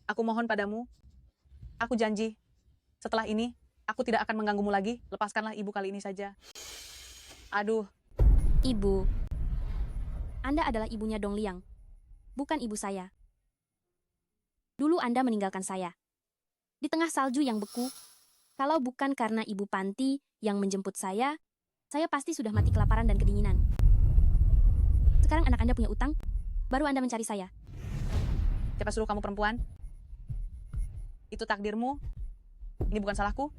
Aku mohon padamu. Aku janji. Setelah ini, aku tidak akan mengganggumu lagi. Lepaskanlah ibu kali ini saja. Aduh. Ibu. Anda adalah ibunya Dongliang, bukan ibu saya. Dulu Anda meninggalkan saya. Di tengah salju yang beku. Kalau bukan karena ibu Panti yang menjemput saya pasti sudah mati kelaparan dan kedinginan. Sekarang anak Anda punya utang, baru Anda mencari saya. Siapa suruh kamu perempuan? Itu takdirmu. Ini bukan salahku.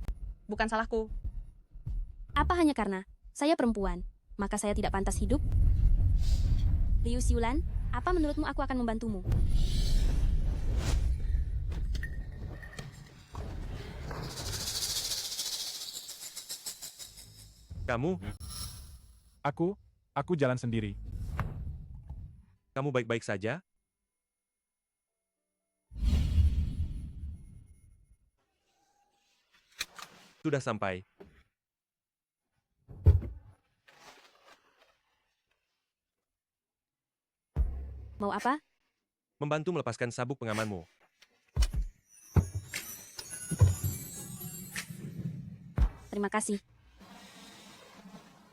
Bukan salahku. Apa hanya karena saya perempuan, maka saya tidak pantas hidup? Liu Xiulan, apa menurutmu aku akan membantumu? Kamu? Aku jalan sendiri. Kamu baik-baik saja? Sudah sampai. Mau apa? Membantu melepaskan sabuk pengamanmu. Terima kasih.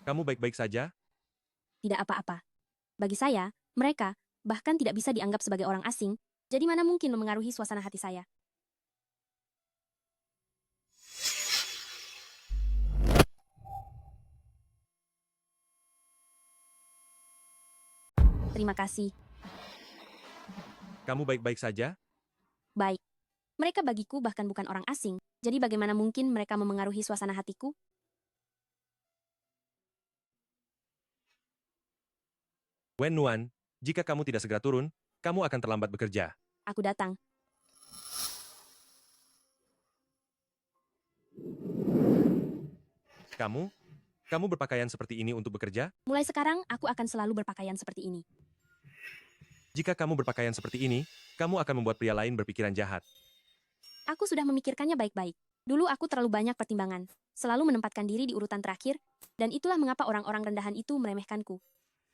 Kamu baik-baik saja? Tidak apa-apa. Bagi saya, mereka bahkan tidak bisa dianggap sebagai orang asing, jadi mana mungkin memengaruhi suasana hati saya. Terima kasih. Kamu baik-baik saja? Baik. Mereka bagiku bahkan bukan orang asing, jadi bagaimana mungkin mereka memengaruhi suasana hatiku? Wen Nuan, jika kamu tidak segera turun, kamu akan terlambat bekerja. Aku datang. Kamu berpakaian seperti ini untuk bekerja? Mulai sekarang, aku akan selalu berpakaian seperti ini. Jika kamu berpakaian seperti ini, kamu akan membuat pria lain berpikiran jahat. Aku sudah memikirkannya baik-baik. Dulu aku terlalu banyak pertimbangan, selalu menempatkan diri di urutan terakhir, dan itulah mengapa orang-orang rendahan itu meremehkanku.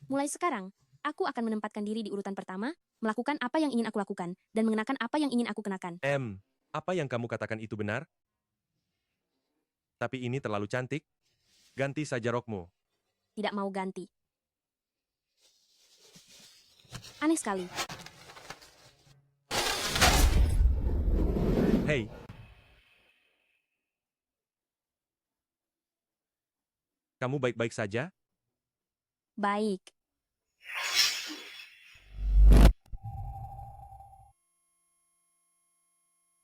Mulai sekarang, aku akan menempatkan diri di urutan pertama, melakukan apa yang ingin aku lakukan, dan mengenakan apa yang ingin aku kenakan. Apa yang kamu katakan itu benar? Tapi ini terlalu cantik. Ganti saja rokmu. Tidak mau ganti. Aneh sekali. Hei. Kamu baik-baik saja? Baik.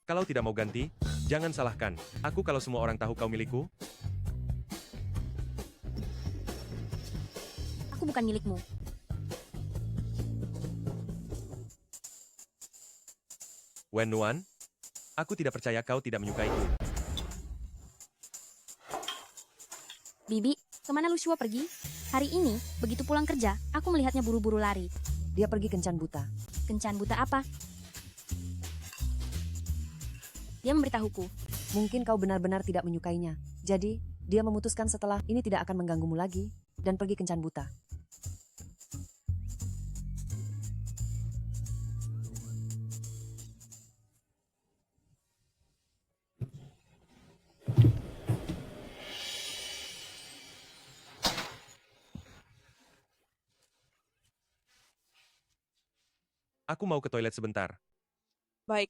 Kalau tidak mau ganti, jangan salahkan. Aku kalau semua orang tahu kau milikku. Aku bukan milikmu. Wen Nuan, aku tidak percaya kau tidak menyukaiku. Bibi, kemana Lu Shuo pergi? Hari ini, begitu pulang kerja, aku melihatnya buru-buru lari. Dia pergi kencan buta. Kencan buta apa? Dia memberitahuku. Mungkin kau benar-benar tidak menyukainya. Jadi, dia memutuskan setelah ini tidak akan mengganggumu lagi, dan pergi kencan buta. Aku mau ke toilet sebentar. Baik.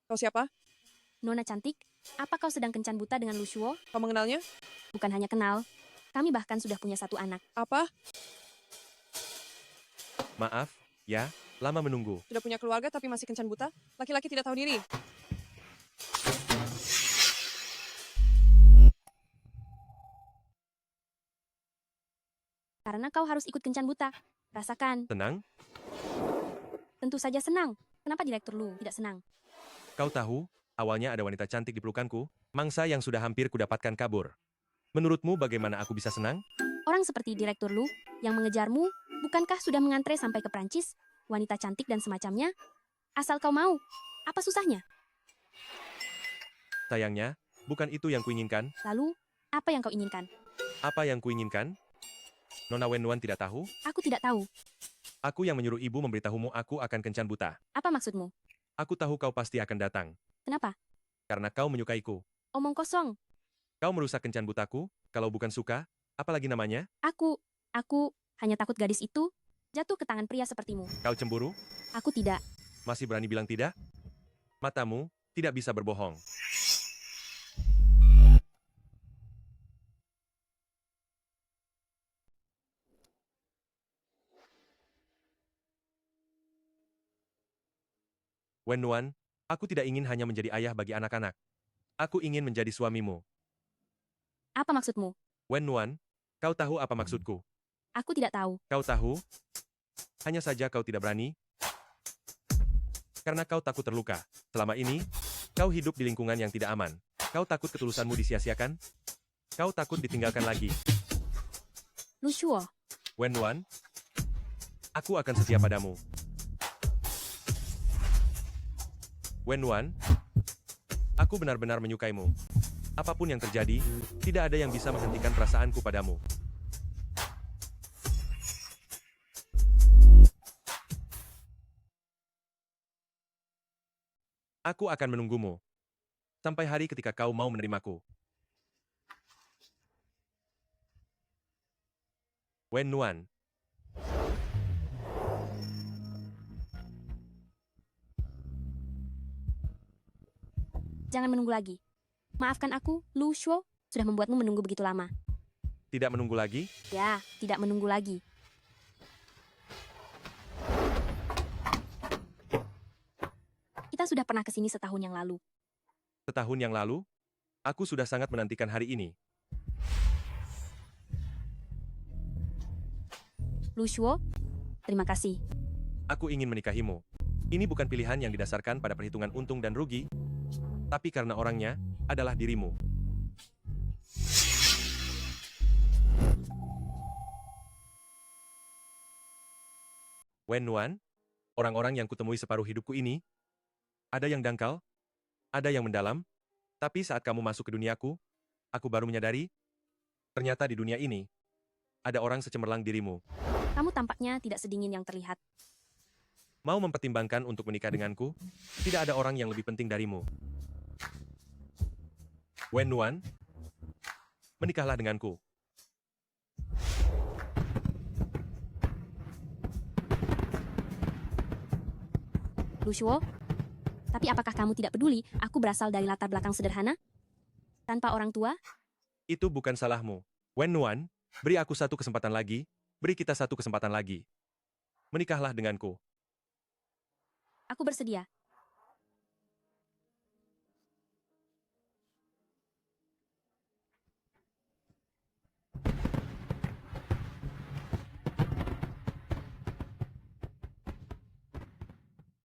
Kau siapa? Nona cantik, apa kau sedang kencan buta dengan Lu Shuo? Kau mengenalnya? Bukan hanya kenal, kami bahkan sudah punya satu anak. Apa? Maaf, ya, lama menunggu. Sudah punya keluarga tapi masih kencan buta? Laki-laki tidak tahu diri. Karena kau harus ikut kencan buta. Rasakan. Tenang? Tentu saja senang. Kenapa Direktur Lu tidak senang? Kau tahu, awalnya ada wanita cantik di pelukanku, mangsa yang sudah hampir kudapatkan kabur. Menurutmu bagaimana aku bisa senang? Orang seperti Direktur Lu yang mengejarmu, bukankah sudah mengantre sampai ke Prancis? Wanita cantik dan semacamnya? Asal kau mau. Apa susahnya? Sayangnya, bukan itu yang kuinginkan. Lalu, apa yang kau inginkan? Apa yang kuinginkan? Nona Wen Nuan tidak tahu? Aku tidak tahu. Aku yang menyuruh ibu memberitahumu aku akan kencan buta. Apa maksudmu? Aku tahu kau pasti akan datang. Kenapa? Karena kau menyukaiku. Omong kosong. Kau merusak kencan butaku, kalau bukan suka, apalagi namanya? Aku hanya takut gadis itu jatuh ke tangan pria sepertimu. Kau cemburu? Aku tidak. Masih berani bilang tidak? Matamu tidak bisa berbohong. Wen Nuan, aku tidak ingin hanya menjadi ayah bagi anak-anak. Aku ingin menjadi suamimu. Apa maksudmu? Wen Nuan, kau tahu apa maksudku? Aku tidak tahu. Kau tahu? Hanya saja kau tidak berani. Karena kau takut terluka. Selama ini, kau hidup di lingkungan yang tidak aman. Kau takut ketulusanmu disia-siakan? Kau takut ditinggalkan lagi. Lu Shuo. Wen Nuan, aku akan setia padamu. Wen Nuan, aku benar-benar menyukaimu. Apapun yang terjadi, tidak ada yang bisa menghentikan perasaanku padamu. Aku akan menunggumu. Sampai hari ketika kau mau menerimaku. Wen Nuan. Jangan menunggu lagi. Maafkan aku, Lu Shuo, sudah membuatmu menunggu begitu lama. Tidak menunggu lagi? Ya, tidak menunggu lagi. Kita sudah pernah ke sini setahun yang lalu. Setahun yang lalu? Aku sudah sangat menantikan hari ini. Lu Shuo, terima kasih. Aku ingin menikahimu. Ini bukan pilihan yang didasarkan pada perhitungan untung dan rugi, tapi karena orangnya adalah dirimu. Wen Nuan, orang-orang yang kutemui separuh hidupku ini, ada yang dangkal, ada yang mendalam, tapi saat kamu masuk ke duniaku, aku baru menyadari, ternyata di dunia ini, ada orang secemerlang dirimu. Kamu tampaknya tidak sedingin yang terlihat. Mau mempertimbangkan untuk menikah denganku, tidak ada orang yang lebih penting darimu. Wen Nuan, menikahlah denganku. Lu Shuo, tapi apakah kamu tidak peduli aku berasal dari latar belakang sederhana? Tanpa orang tua? Itu bukan salahmu. Wen Nuan, beri aku satu kesempatan lagi, beri kita satu kesempatan lagi. Menikahlah denganku. Aku bersedia.